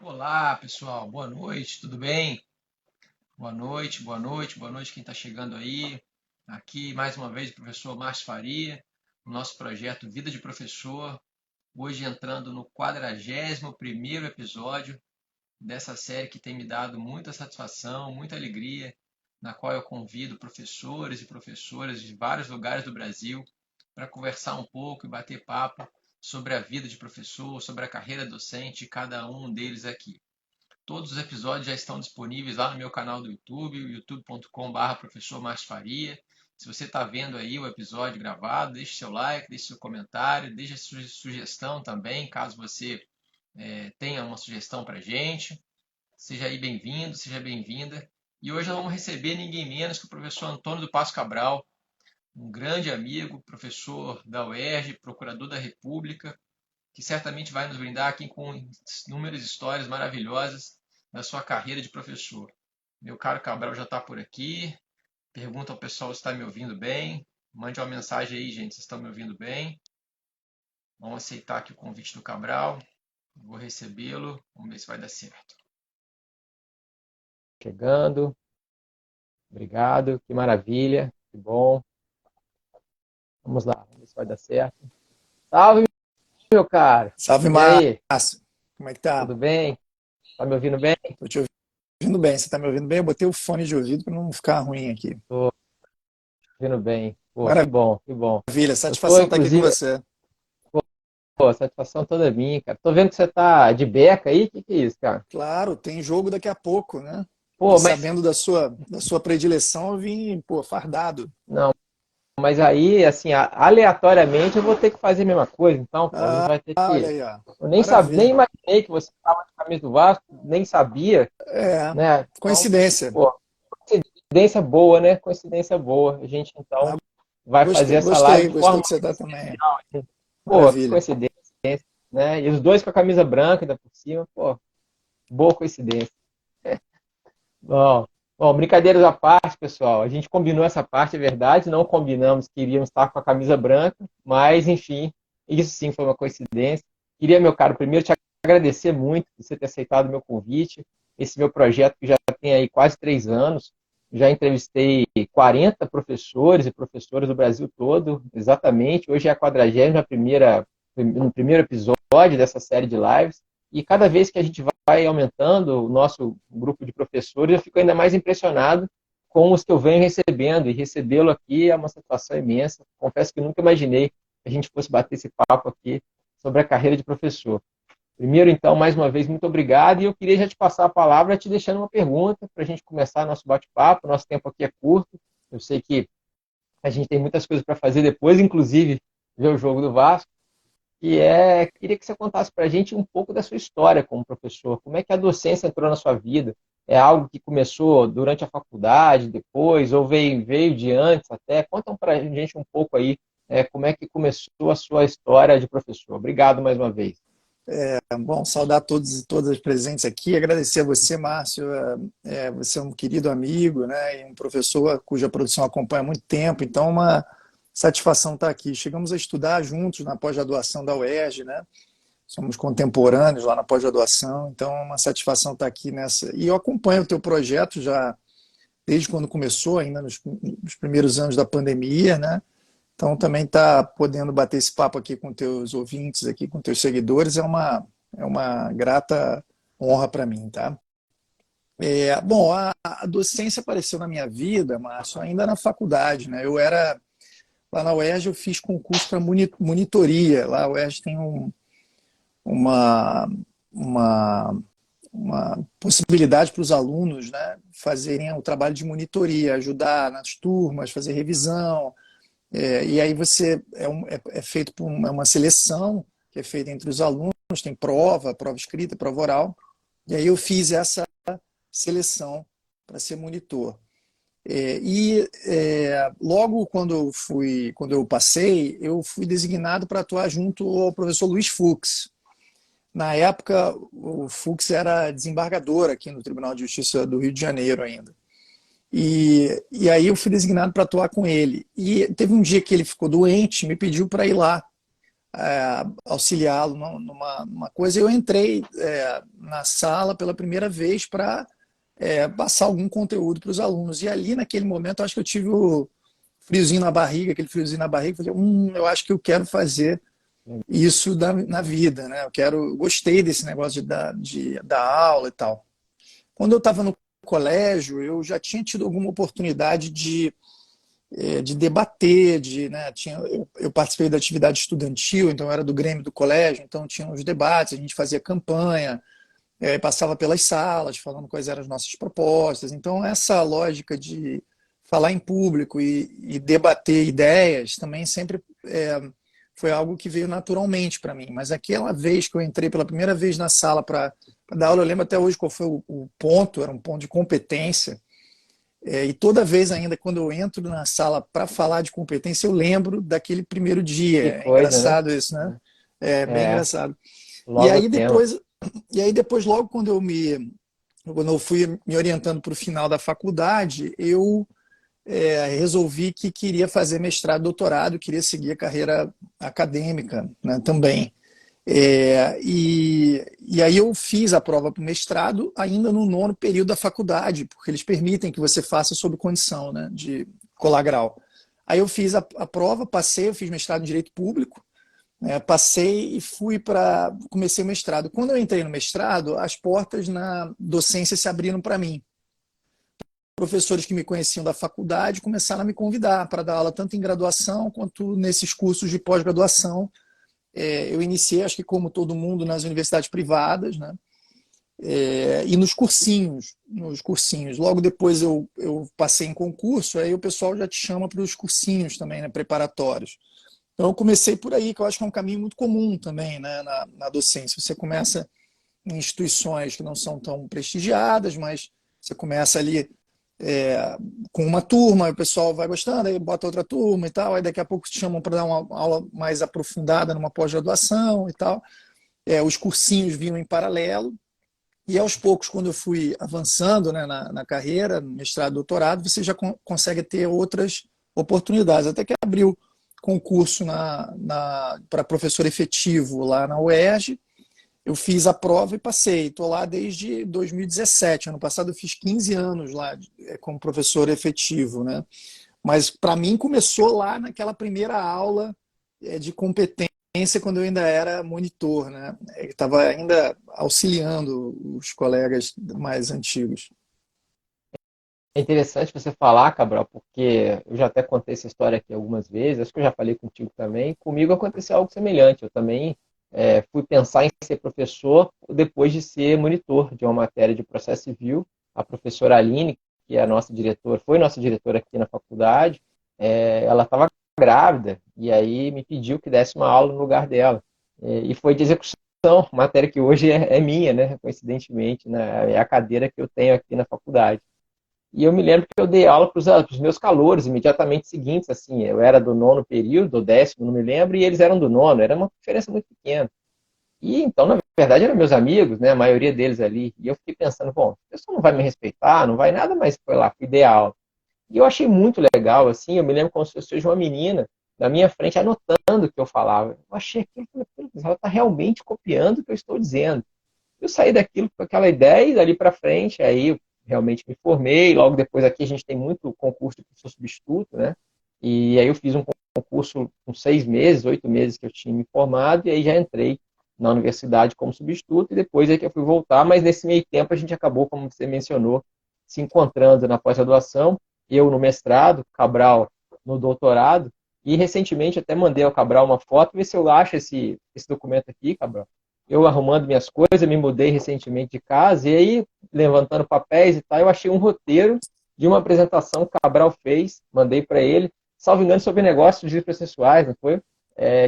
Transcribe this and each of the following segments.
Olá, pessoal. Boa noite, tudo bem? Boa noite, boa noite, boa noite quem está chegando aí. Aqui, mais uma vez, o professor Márcio Faria, o nosso projeto Vida de Professor. Hoje entrando no 41º episódio dessa série que tem me dado muita satisfação, muita alegria, na qual eu convido professores e professoras de vários lugares do Brasil para conversar um pouco e bater papo sobre a vida de professor, sobre a carreira docente de cada um deles aqui. Todos os episódios já estão disponíveis lá no meu canal do YouTube, youtube.com.br professor Márcio Faria. Se você está vendo aí o episódio gravado, deixe seu like, deixe seu comentário, deixe sua sugestão também, caso você tenha uma sugestão para a gente. Seja aí bem-vindo, seja bem-vinda. E hoje nós vamos receber ninguém menos que o professor Antônio do Passo Cabral, um grande amigo, professor da UERJ, procurador da República, que certamente vai nos brindar aqui com inúmeras histórias maravilhosas da sua carreira de professor. Meu caro Cabral já está por aqui. Pergunta ao pessoal se está me ouvindo bem. Mande uma mensagem aí, gente, se estão me ouvindo bem. Vamos aceitar aqui o convite do Cabral. Vou recebê-lo. Vamos ver se vai dar certo. Chegando. Obrigado. Que maravilha. Que bom. Vamos lá. Vamos ver se vai dar certo. Salve, meu caro. Salve, E aí? Márcio. Como é que tá? Tudo bem? Tá me ouvindo bem? Tô te ouvindo bem. Você tá me ouvindo bem? Eu botei o fone de ouvido para não ficar ruim aqui. Tô ouvindo bem. Pô, que Maravilha. bom, que bom. Eu tô, Satisfação estar aqui com inclusive, você. pô, a satisfação toda é minha, cara. Tô vendo que você tá de beca aí. Que é isso, cara? Claro, tem jogo daqui a pouco, né? E Pô, mas sabendo da sua predileção, eu vim, pô, fardado. não, mas aí, assim, aleatoriamente eu vou ter que fazer a mesma coisa. Então, pô, a gente Ah, vai ter olha que. aí, ó. Eu nem sabia, nem Maravilha. imaginei que você estava de camisa do Vasco, nem sabia, É, né? Então, coincidência. pô, coincidência boa, né? Coincidência boa. A gente então Ah, vai fazer gostei, essa live gostei, de gostei forma que você tá também. especial. Pô, que Maravilha. coincidência, né? E os dois com a camisa branca ainda por cima, pô, boa coincidência. Bom, bom, brincadeiras à parte, pessoal. A gente combinou essa parte, é verdade. Não combinamos que iríamos estar com a camisa branca, mas, enfim, isso sim foi uma coincidência. Queria, meu caro, primeiro te agradecer muito por você ter aceitado o meu convite. Esse meu projeto que já tem aí quase 3 anos. Já entrevistei 40 professores e professoras do Brasil todo, exatamente. Hoje é a 41ª, no primeiro episódio dessa série de lives. E cada vez que a gente vai aumentando o nosso grupo de professores, eu fico ainda mais impressionado com os que eu venho recebendo. E recebê-lo aqui é uma satisfação imensa. Confesso que nunca imaginei que a gente fosse bater esse papo aqui sobre a carreira de professor. Primeiro, então, mais uma vez, muito obrigado. E eu queria já te passar a palavra te deixando uma pergunta para a gente começar nosso bate-papo. Nosso tempo aqui é curto. Eu sei que a gente tem muitas coisas para fazer depois, inclusive ver o jogo do Vasco. Queria que você contasse para a gente um pouco da sua história como professor. Como é que a docência entrou na sua vida? É algo que começou durante a faculdade, depois, ou veio de antes até? Conta para a gente um pouco aí, como é que começou a sua história de professor. Obrigado mais uma vez. Bom, saudar todos e todas presentes aqui, agradecer a você, Márcio. Você é um querido amigo, né, e um professor cuja produção acompanha há muito tempo, então é uma satisfação estar aqui. Chegamos a estudar juntos na pós-graduação da UERJ, né? Somos contemporâneos lá na pós-graduação, então é uma satisfação estar aqui nessa. E eu acompanho o teu projeto já desde quando começou, ainda nos primeiros anos da pandemia, né? Então, também tá podendo bater esse papo aqui com teus ouvintes, aqui com teus seguidores, é uma grata honra para mim, tá? Bom, a docência apareceu na minha vida, Márcio, ainda na faculdade, né? Lá na UERJ eu fiz concurso para monitoria. Lá a UERJ tem uma, uma, uma possibilidade para os alunos, né, fazerem o trabalho de monitoria, ajudar nas turmas, fazer revisão, e aí é feito por uma seleção que é feita entre os alunos, tem prova escrita, prova oral, e aí eu fiz essa seleção para ser monitor. Logo quando eu passei, eu fui designado para atuar junto ao professor Luiz Fux. Na época, o Fux era desembargador aqui no Tribunal de Justiça do Rio de Janeiro ainda. E aí eu fui designado para atuar com ele. E teve um dia que ele ficou doente, me pediu para ir lá auxiliá-lo numa coisa. Eu entrei na sala pela primeira vez para passar algum conteúdo para os alunos. E ali, naquele momento, eu acho que eu tive o friozinho na barriga, aquele friozinho na barriga, falei, eu acho que eu quero fazer isso na vida, né? Gostei desse negócio de dar aula e tal. Quando eu estava no colégio, eu já tinha tido alguma oportunidade de debater, né, eu participei da atividade estudantil, então eu era do Grêmio do colégio, então tinha os debates, a gente fazia campanha, passava pelas salas, falando quais eram as nossas propostas. Então essa lógica de falar em público e debater ideias também sempre foi algo que veio naturalmente para mim. Mas aquela vez que eu entrei pela primeira vez na sala para dar aula, eu lembro até hoje qual foi o ponto, era um ponto de competência. E toda vez ainda, quando eu entro na sala para falar de competência, eu lembro daquele primeiro Que dia. É coisa, né? engraçado isso, né? É bem É, engraçado. E logo o aí tema. depois, logo quando eu fui me orientando para o final da faculdade, eu resolvi que queria fazer mestrado, doutorado, queria seguir a carreira acadêmica, né, também. E aí eu fiz a prova para o mestrado ainda no nono período da faculdade, porque eles permitem que você faça sob condição, né, de colar grau. Aí eu fiz a prova, passei, eu fiz mestrado em Direito Público, passei e comecei o mestrado. Quando eu entrei no mestrado, as portas na docência se abriram para mim. Professores que me conheciam da faculdade começaram a me convidar para dar aula tanto em graduação quanto nesses cursos de pós-graduação. Eu iniciei, acho que como todo mundo, nas universidades privadas, né? E nos cursinhos. Logo depois eu passei em concurso, aí o pessoal já te chama para os cursinhos também, né? Preparatórios. Então eu comecei por aí, que eu acho que é um caminho muito comum também, né? Na docência. Você começa em instituições que não são tão prestigiadas, mas você começa ali com uma turma, o pessoal vai gostando, aí bota outra turma e tal, aí daqui a pouco te chamam para dar uma aula mais aprofundada numa pós-graduação e tal. Os cursinhos vinham em paralelo, e aos poucos, quando eu fui avançando, né, na carreira, mestrado, doutorado, você já consegue ter outras oportunidades. Até que abriu concurso para professor efetivo lá na UERJ, eu fiz a prova e passei. Estou lá desde 2017. Ano passado eu fiz 15 anos lá como professor efetivo, né? Mas para mim começou lá naquela primeira aula de competência, quando eu ainda era monitor, né? Estava ainda auxiliando os colegas mais antigos. É interessante você falar, Cabral, porque eu já até contei essa história aqui algumas vezes, acho que eu já falei contigo também. Comigo aconteceu algo semelhante. Eu também fui pensar em ser professor depois de ser monitor de uma matéria de processo civil. A professora Aline, que é a nossa diretora, foi nossa diretora aqui na faculdade, ela estava grávida e aí me pediu que desse uma aula no lugar dela. E foi de execução, matéria que hoje é minha, né? Coincidentemente, né? É a cadeira que eu tenho aqui na faculdade. E eu me lembro que eu dei aula para os meus calouros imediatamente seguintes, assim, eu era do nono período, do décimo, não me lembro, e eles eram do nono, era uma diferença muito pequena. E então, na verdade, eram meus amigos, né, a maioria deles ali, e eu fiquei pensando, bom, a pessoa não vai me respeitar, não vai nada, mas foi lá, fui dar aula. E eu achei muito legal, assim, eu me lembro como se eu seja uma menina na minha frente anotando o que eu falava. Eu achei aquilo, ela está realmente copiando o que eu estou dizendo. Eu saí daquilo com aquela ideia e dali para frente, aí eu realmente me formei. Logo depois aqui a gente tem muito concurso de professor substituto, né? E aí eu fiz um concurso com 6 meses, 8 meses que eu tinha me formado, e aí já entrei na universidade como substituto, e depois é que eu fui voltar, mas nesse meio tempo a gente acabou, como você mencionou, se encontrando na pós-graduação, eu no mestrado, Cabral no doutorado, e recentemente até mandei ao Cabral uma foto, ver se eu acho esse documento aqui, Cabral. Eu arrumando minhas coisas, me mudei recentemente de casa, e aí, levantando papéis e tal, eu achei um roteiro de uma apresentação que o Cabral fez, mandei para ele, salvo engano, sobre negócios de processuais, não foi?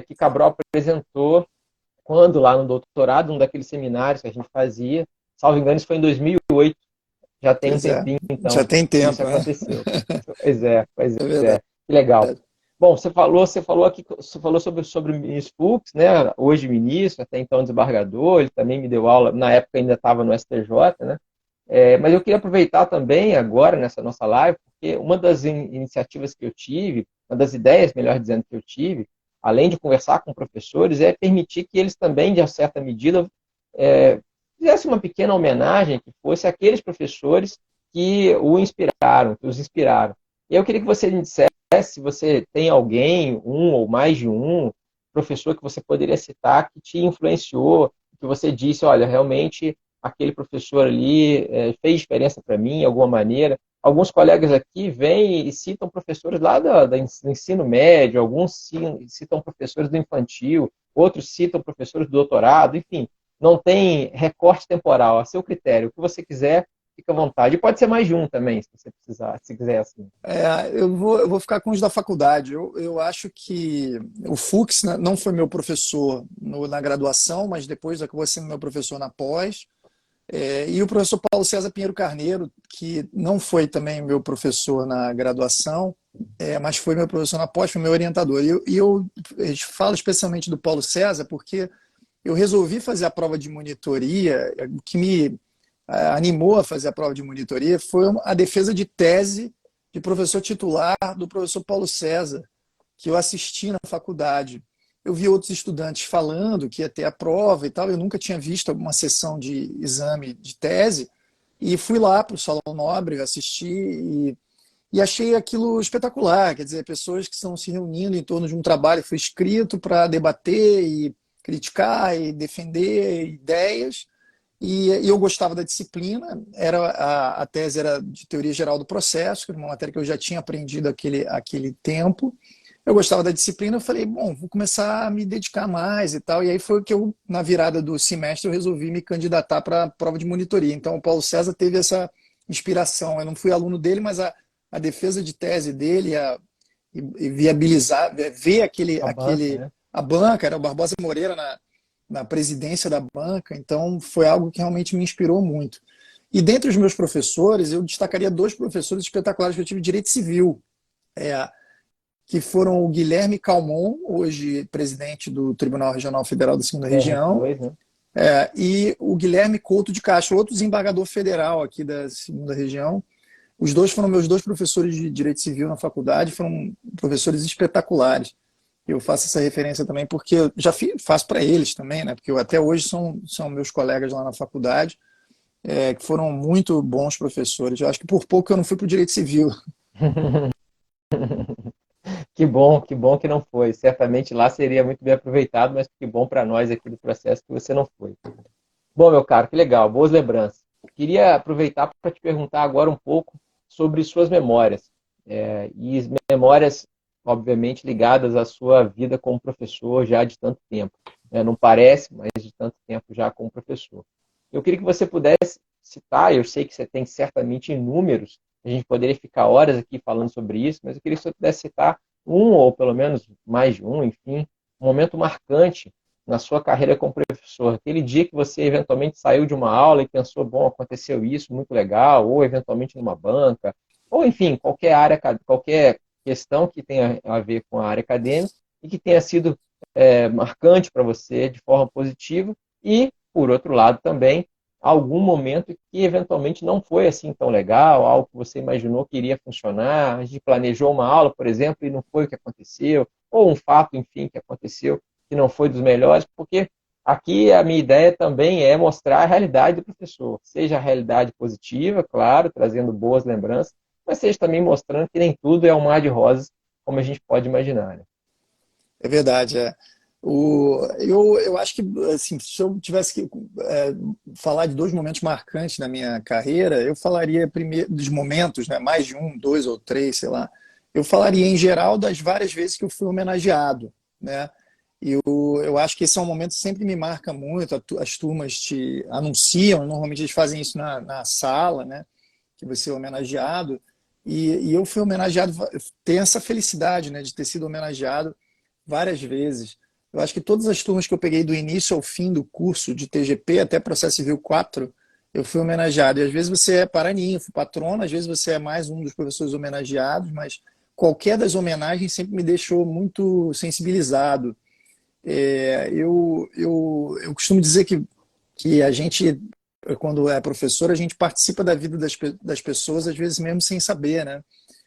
Que Cabral apresentou quando lá no doutorado, um daqueles seminários que a gente fazia, salvo engano, isso foi em 2008, já tem um Pois é, tempinho, já então, tem que isso tempo, né? aconteceu. Pois é, pois É é. verdade. Que legal. Bom, você falou sobre o ministro Fux, né? Hoje ministro, até então desembargador, ele também me deu aula, na época ainda estava no STJ, né? Mas eu queria aproveitar também agora, nessa nossa live, porque uma das iniciativas que eu tive, uma das ideias, melhor dizendo, que eu tive, além de conversar com professores, é permitir que eles também, de certa medida, é, fizesse uma pequena homenagem que fosse àqueles professores que o inspiraram, que os inspiraram. E eu queria que você me dissesse se você tem alguém, um ou mais de um professor que você poderia citar que te influenciou, que você disse, olha, realmente aquele professor ali fez diferença para mim de alguma maneira. Alguns colegas aqui vêm e citam professores lá do ensino médio, alguns citam professores do infantil, outros citam professores do doutorado, enfim, não tem recorte temporal, a seu critério. O que você quiser, fica à vontade. E pode ser mais de um também, se você precisar, se quiser assim. Eu vou ficar com os da faculdade. Eu acho que o Fux, né, não foi meu professor na graduação, mas depois acabou sendo meu professor na pós. E o professor Paulo César Pinheiro Carneiro, que não foi também meu professor na graduação, mas foi meu professor na pós, foi meu orientador. Eu falo especialmente do Paulo César porque eu resolvi fazer a prova de monitoria. O que me animou a fazer a prova de monitoria foi a defesa de tese de professor titular do professor Paulo César, que eu assisti na faculdade. Eu vi outros estudantes falando que ia ter a prova e tal, eu nunca tinha visto uma sessão de exame de tese, e fui lá para o Salão Nobre assistir e achei aquilo espetacular, quer dizer, pessoas que estão se reunindo em torno de um trabalho que foi escrito para debater e criticar e defender ideias, e eu gostava da disciplina, a tese era de teoria geral do processo, que era uma matéria que eu já tinha aprendido aquele tempo. Eu gostava da disciplina, eu falei, bom, vou começar a me dedicar mais e tal. E aí foi que eu, na virada do semestre, eu resolvi me candidatar para a prova de monitoria. Então, o Paulo César teve essa inspiração. Eu não fui aluno dele, mas a defesa de tese dele, e viabilizar, ver A banca, né? a banca, era o Barbosa Moreira na presidência da banca. Então, foi algo que realmente me inspirou muito. E dentre os meus professores, eu destacaria dois professores espetaculares que eu tive de Direito Civil. Que foram o Guilherme Calmon, hoje presidente do Tribunal Regional Federal da Segunda Região, TRF2, né? e o Guilherme Couto de Castro, outro desembargador federal aqui da Segunda Região. Os dois foram meus dois professores de Direito Civil na faculdade, foram professores espetaculares. Eu faço essa referência também porque eu já faço para eles também, né? Porque até hoje são meus colegas lá na faculdade, que foram muito bons professores. Eu acho que por pouco eu não fui para o Direito Civil. Que bom que não foi. Certamente lá seria muito bem aproveitado, mas que bom para nós aqui do processo que você não foi. Bom, meu caro, que legal, boas lembranças. Queria aproveitar para te perguntar agora um pouco sobre suas memórias. E memórias, obviamente, ligadas à sua vida como professor já de tanto tempo. Não parece, mas de tanto tempo já como professor. Eu queria que você pudesse citar, eu sei que você tem certamente inúmeros, a gente poderia ficar horas aqui falando sobre isso, mas eu queria que você pudesse citar um, ou pelo menos mais de um, enfim, um momento marcante na sua carreira como professor. Aquele dia que você eventualmente saiu de uma aula e pensou, bom, aconteceu isso, muito legal, ou eventualmente numa banca, ou enfim, qualquer área, qualquer questão que tenha a ver com a área acadêmica e que tenha sido marcante para você de forma positiva e, por outro lado, também algum momento que eventualmente não foi assim tão legal, algo que você imaginou que iria funcionar, a gente planejou uma aula, por exemplo, e não foi o que aconteceu, ou um fato, enfim, que aconteceu que não foi dos melhores, porque aqui a minha ideia também é mostrar a realidade do professor, seja a realidade positiva, claro, trazendo boas lembranças, mas seja também mostrando que nem tudo é um mar de rosas, como a gente pode imaginar. Né? É verdade, é. Eu acho que, assim, se eu tivesse que falar de dois momentos marcantes na minha carreira, eu falaria primeiro dos momentos, né, mais de um, dois ou três, sei lá. Eu falaria, em geral, das várias vezes que eu fui homenageado, né? Eu acho que esse é um momento que sempre me marca muito. As turmas te anunciam, normalmente eles fazem isso na sala, né? Que você é homenageado. E eu fui homenageado, tenho essa felicidade, né, de ter sido homenageado várias vezes. Eu acho que todas as turmas que eu peguei do início ao fim do curso de TGP, até Processo Civil 4, eu fui homenageado. E às vezes você é paraninfo, patrono, às vezes você é mais um dos professores homenageados, mas qualquer das homenagens sempre me deixou muito sensibilizado. Eu costumo dizer que a gente, quando é professor, a gente participa da vida das pessoas, às vezes mesmo sem saber, né?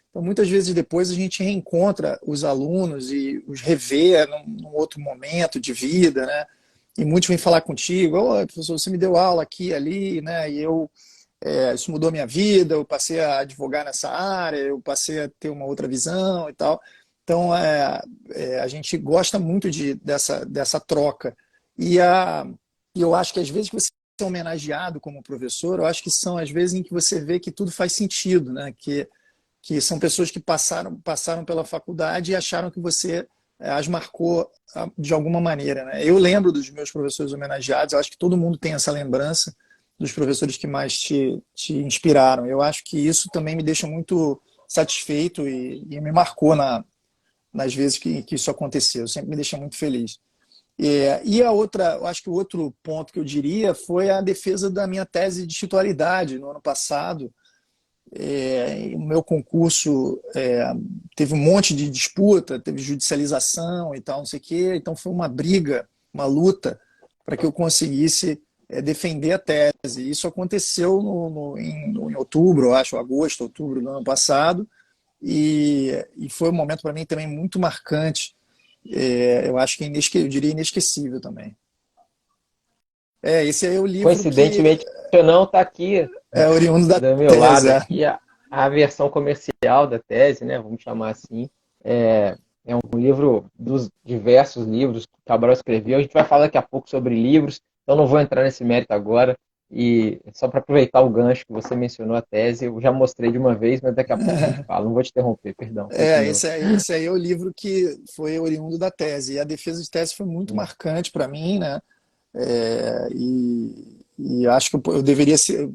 Então, muitas vezes depois a gente reencontra os alunos e os revê num outro momento de vida, né? e muitos vêm falar contigo, oh, professor, você me deu aula aqui, ali, né? E isso mudou minha vida, eu passei a advogar nessa área, eu passei a ter uma outra visão e tal. Então, a gente gosta muito dessa troca. E, e eu acho que às vezes que você é homenageado como professor, eu acho que são as vezes em que você vê que tudo faz sentido, né? Que são pessoas que passaram pela faculdade e acharam que você as marcou de alguma maneira, né? Eu lembro dos meus professores homenageados, eu acho que todo mundo tem essa lembrança dos professores que mais te inspiraram. Eu acho que isso também me deixa muito satisfeito e me marcou nas vezes que isso aconteceu. Sempre me deixa muito feliz. E a outra, eu acho que o outro ponto que eu diria foi a defesa da minha tese de titularidade no ano passado. O meu concurso teve um monte de disputa, teve judicialização e tal, não sei o quê. Então foi uma briga, uma luta para que eu conseguisse defender a tese. Isso aconteceu em outubro, eu acho, agosto, outubro do ano passado, e foi um momento para mim também muito marcante. Eu acho que eu diria inesquecível também. Esse aí é o livro que Coincidentemente, o não está aqui é oriundo da do meu lado tese. aqui a versão comercial da tese, né? Vamos chamar assim. É, é um livro dos diversos livros que o Cabral escreveu. A gente vai falar daqui a pouco sobre livros, então não vou entrar nesse mérito agora. E só para aproveitar o gancho que você mencionou a tese, eu já mostrei de uma vez, mas daqui a pouco a gente fala. Não vou te interromper, perdão. Continua. Esse aí é o livro que foi oriundo da tese. E a defesa de tese foi muito marcante para mim, né? E acho que eu deveria ser,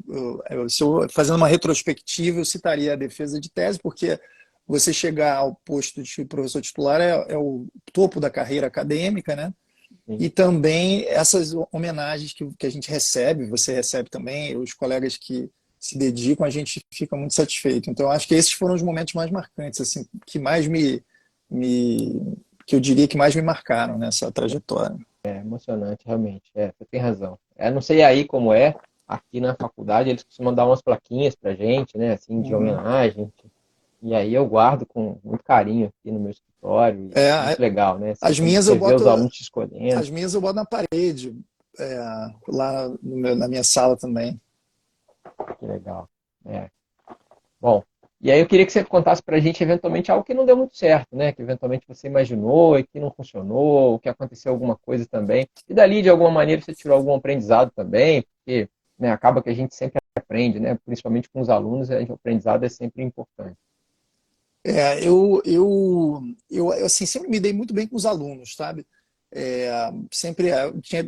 se eu fazendo uma retrospectiva, eu citaria a defesa de tese, porque você chegar ao posto de professor titular é o topo da carreira acadêmica, né? Sim. E também essas homenagens que a gente recebe, você recebe também, os colegas que se dedicam, a gente fica muito satisfeito. Então, acho que esses foram os momentos mais marcantes, assim, que mais que eu diria que mais me marcaram nessa trajetória. É emocionante, realmente. Você tem razão. Não sei aí como é, aqui na faculdade eles costumam dar umas plaquinhas pra gente, né, assim, de Uhum. homenagem. E aí eu guardo com muito carinho aqui no meu escritório. Muito legal, né? As minhas eu Você vê boto, os alunos te escolhendo. as minhas eu boto na parede, é, lá na minha sala também. Que legal. É. Bom, e aí eu queria que você contasse pra gente eventualmente algo que não deu muito certo, né? Que eventualmente você imaginou e que não funcionou, que aconteceu alguma coisa também. E dali, de alguma maneira, você tirou algum aprendizado também, porque, né, acaba que a gente sempre aprende, né? Principalmente com os alunos, o aprendizado é sempre importante. Eu assim, sempre me dei muito bem com os alunos, sabe? Sempre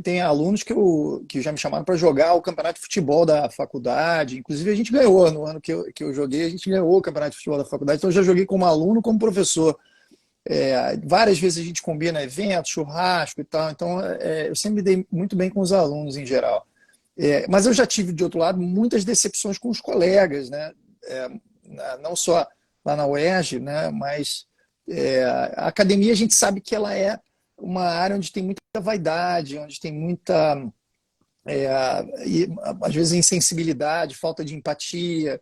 tem alunos que já me chamaram para jogar o campeonato de futebol da faculdade. Inclusive, a gente ganhou no ano que eu joguei, a gente ganhou o campeonato de futebol da faculdade. Então, eu já joguei como aluno, como professor. Várias vezes a gente combina eventos, churrasco e tal. Então, eu sempre me dei muito bem com os alunos em geral. Mas eu já tive, de outro lado, muitas decepções com os colegas, né? É, não só lá na UERJ, né? Mas a academia a gente sabe que ela é uma área onde tem muita vaidade, onde tem muita, e, às vezes, insensibilidade, falta de empatia,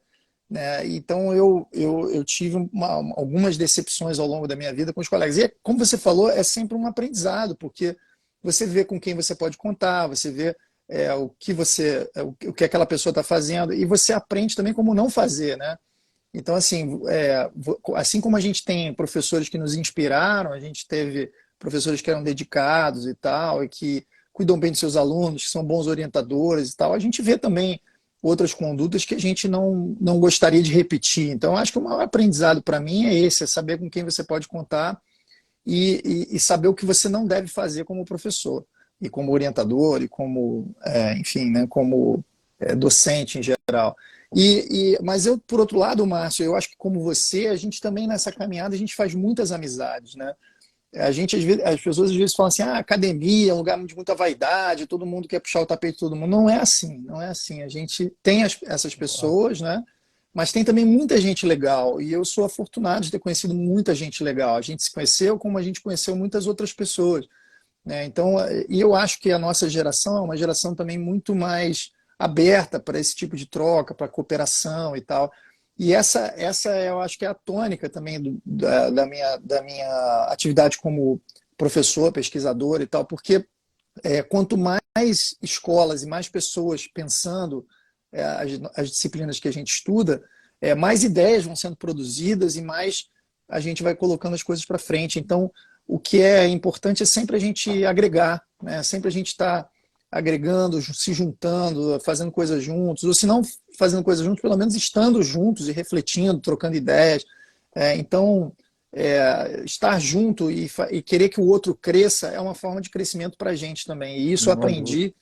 né? Então eu tive algumas decepções ao longo da minha vida com os colegas. E como você falou, é sempre um aprendizado, porque você vê com quem você pode contar, você vê o que aquela pessoa está fazendo, e você aprende também como não fazer, né? Então, assim como a gente tem professores que nos inspiraram, a gente teve professores que eram dedicados e tal, e que cuidam bem dos seus alunos, que são bons orientadores e tal, a gente vê também outras condutas que a gente não gostaria de repetir. Então, acho que o maior aprendizado para mim é esse, é saber com quem você pode contar e saber o que você não deve fazer como professor, e como orientador, e como, enfim, né, como docente em geral. Mas eu, por outro lado, Márcio, eu acho que como você, a gente também nessa caminhada, a gente faz muitas amizades, né? Às vezes, as pessoas às vezes falam assim, academia é um lugar de muita vaidade, todo mundo quer puxar o tapete de todo mundo. Não é assim, não é assim. A gente tem essas pessoas, né? Mas tem também muita gente legal. E eu sou afortunado de ter conhecido muita gente legal. A gente se conheceu como a gente conheceu muitas outras pessoas, né? Então, e eu acho que a nossa geração é uma geração também muito mais aberta para esse tipo de troca, para cooperação e tal. E essa eu acho que é a tônica também da minha atividade como professor, pesquisador e tal, porque quanto mais escolas e mais pessoas pensando as disciplinas que a gente estuda, mais ideias vão sendo produzidas e mais a gente vai colocando as coisas para frente. Então, o que é importante é sempre a gente agregar, né? Sempre a gente está agregando, se juntando, fazendo coisas juntos, ou se não fazendo coisas juntos, pelo menos estando juntos e refletindo, trocando ideias. Então, estar junto e querer que o outro cresça é uma forma de crescimento para a gente também. E isso eu Não, dúvida. aprendi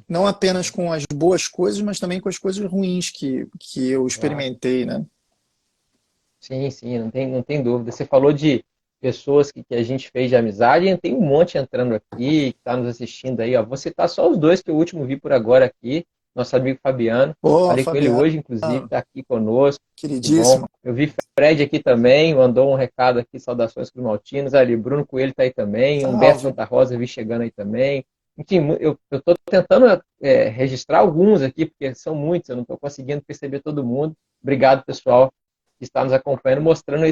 não apenas com as boas coisas, mas também com as coisas ruins que eu Claro. experimentei, né? Sim, sim, não tem dúvida. Você falou de pessoas que a gente fez de amizade, e tem um monte entrando aqui, que está nos assistindo aí, ó. Vou citar só os dois que o último vi por agora aqui, nosso amigo Fabiano. Ô, Falei com ele Fabiano, hoje, inclusive, está aqui conosco. Que bom. queridíssimo. Eu vi Fred aqui também, mandou um recado aqui, saudações para os Maltinos. Ali, Bruno Coelho está aí também, Humberto Salve. Santa Rosa vi chegando aí também. Enfim, eu estou tentando registrar alguns aqui, porque são muitos, eu não estou conseguindo perceber todo mundo. Obrigado, pessoal, que está nos acompanhando, mostrando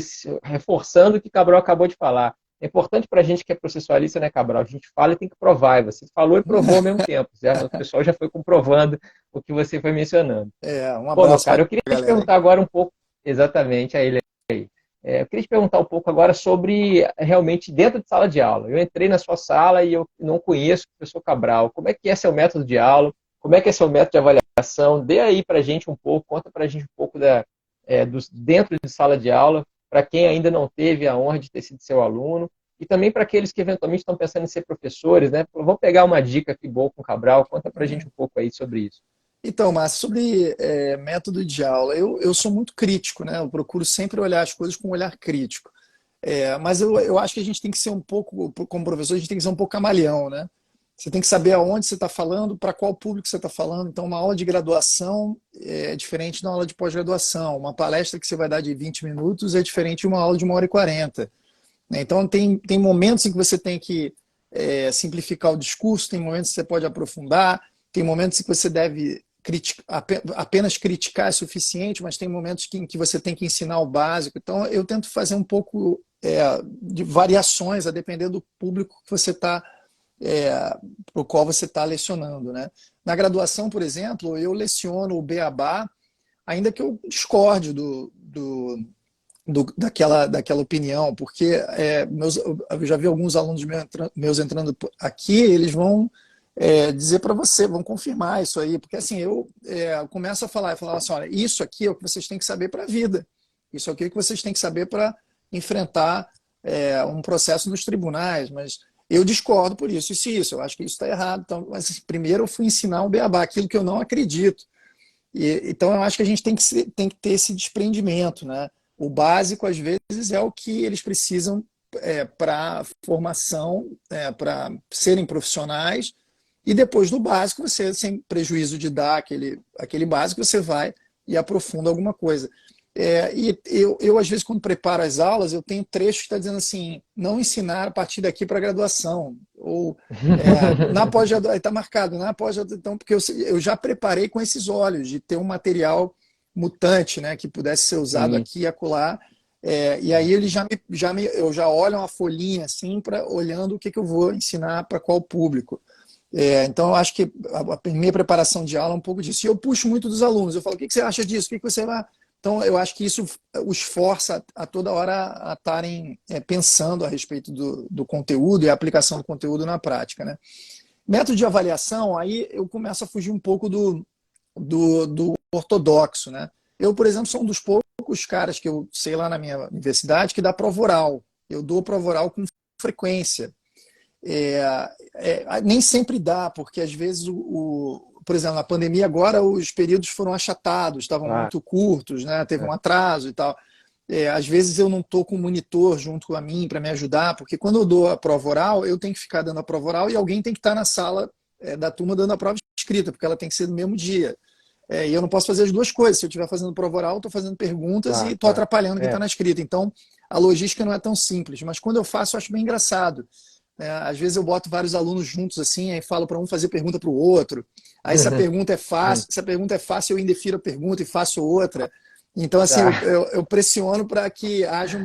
reforçando o que Cabral acabou de falar. É importante para a gente que é processualista, né, Cabral? A gente fala e tem que provar. E você falou e provou ao mesmo tempo. O pessoal já foi comprovando o que você foi mencionando. Um Pô, meu abraço para cara, eu queria a te galera aí. perguntar agora um pouco, exatamente, a ele aí. Eu queria te perguntar um pouco agora sobre, realmente, dentro de sala de aula. Eu entrei na sua sala e eu não conheço o professor Cabral. Como é que é seu método de aula? Como é que é seu método de avaliação? Dê aí para a gente um pouco, conta para a gente um pouco dentro de sala de aula, para quem ainda não teve a honra de ter sido seu aluno, e também para aqueles que eventualmente estão pensando em ser professores, né? Vamos pegar uma dica aqui boa com o Cabral, conta para a gente um pouco aí sobre isso. Então, Márcio, sobre método de aula, eu sou muito crítico, né? Eu procuro sempre olhar as coisas com um olhar crítico. Mas eu acho que a gente tem que ser um pouco, como professor, a gente tem que ser um pouco camaleão, né? Você tem que saber aonde você está falando, para qual público você está falando. Então, uma aula de graduação é diferente da aula de pós-graduação. Uma palestra que você vai dar de 20 minutos é diferente de uma aula de 1 hora e 40. Então, tem momentos em que você tem que simplificar o discurso, tem momentos que você pode aprofundar, tem momentos em que você deve apenas criticar é suficiente, mas tem momentos em que você tem que ensinar o básico. Então, eu tento fazer um pouco de variações, a depender do público que você está, para o qual você está lecionando, né? Na graduação, por exemplo, eu leciono o beabá, ainda que eu discorde daquela opinião, porque eu já vi alguns alunos meus entrando aqui, eles vão dizer para você, vão confirmar isso aí, porque assim, eu começo a falar assim, olha, isso aqui é o que vocês têm que saber para a vida, isso aqui é o que vocês têm que saber para enfrentar um processo nos tribunais, mas eu discordo por isso, eu acho que isso está errado. Então, mas, assim, primeiro eu fui ensinar o beabá, aquilo que eu não acredito. Então, eu acho que a gente tem que ter esse desprendimento, né? O básico, às vezes, é o que eles precisam para formação, para serem profissionais, e depois do básico, você, sem prejuízo de dar aquele básico, você vai e aprofunda alguma coisa. E eu, às vezes, quando preparo as aulas, eu tenho trechos que está dizendo assim, não ensinar a partir daqui para a graduação, ou na pós-graduação, está marcado, na pós-graduação, então, porque eu já preparei com esses olhos, de ter um material mutante, né, que pudesse ser usado Sim. aqui e acolá, e aí eles eu já olham a folhinha assim, olhando o que eu vou ensinar para qual público. Então, eu acho que a minha preparação de aula é um pouco disso. E eu puxo muito dos alunos. Eu falo, o que você acha disso? O que você vai... Então, eu acho que isso os força a toda hora a estarem pensando a respeito do conteúdo e a aplicação do conteúdo na prática, né? Método de avaliação, aí eu começo a fugir um pouco do ortodoxo, né? Eu, por exemplo, sou um dos poucos caras que eu sei lá na minha universidade que dá prova oral. Eu dou prova oral com frequência. Nem sempre dá, porque às vezes, por exemplo, na pandemia agora os períodos foram achatados, estavam Claro. muito curtos, né? Teve um atraso e tal. Às vezes eu não estou com um monitor junto a mim para me ajudar, porque quando eu dou a prova oral, eu tenho que ficar dando a prova oral e alguém tem que estar na sala da turma dando a prova escrita, porque ela tem que ser no mesmo dia. E eu não posso fazer as duas coisas. Se eu estiver fazendo prova oral, estou fazendo perguntas e Claro, estou claro. atrapalhando quem está na escrita. Então, a logística não é tão simples. Mas quando eu faço, eu acho bem engraçado. Às vezes eu boto vários alunos juntos assim, aí falo para um fazer pergunta para o outro. Aí se a pergunta é fácil, eu indefiro a pergunta e faço outra. Então, assim, Tá. eu pressiono para que haja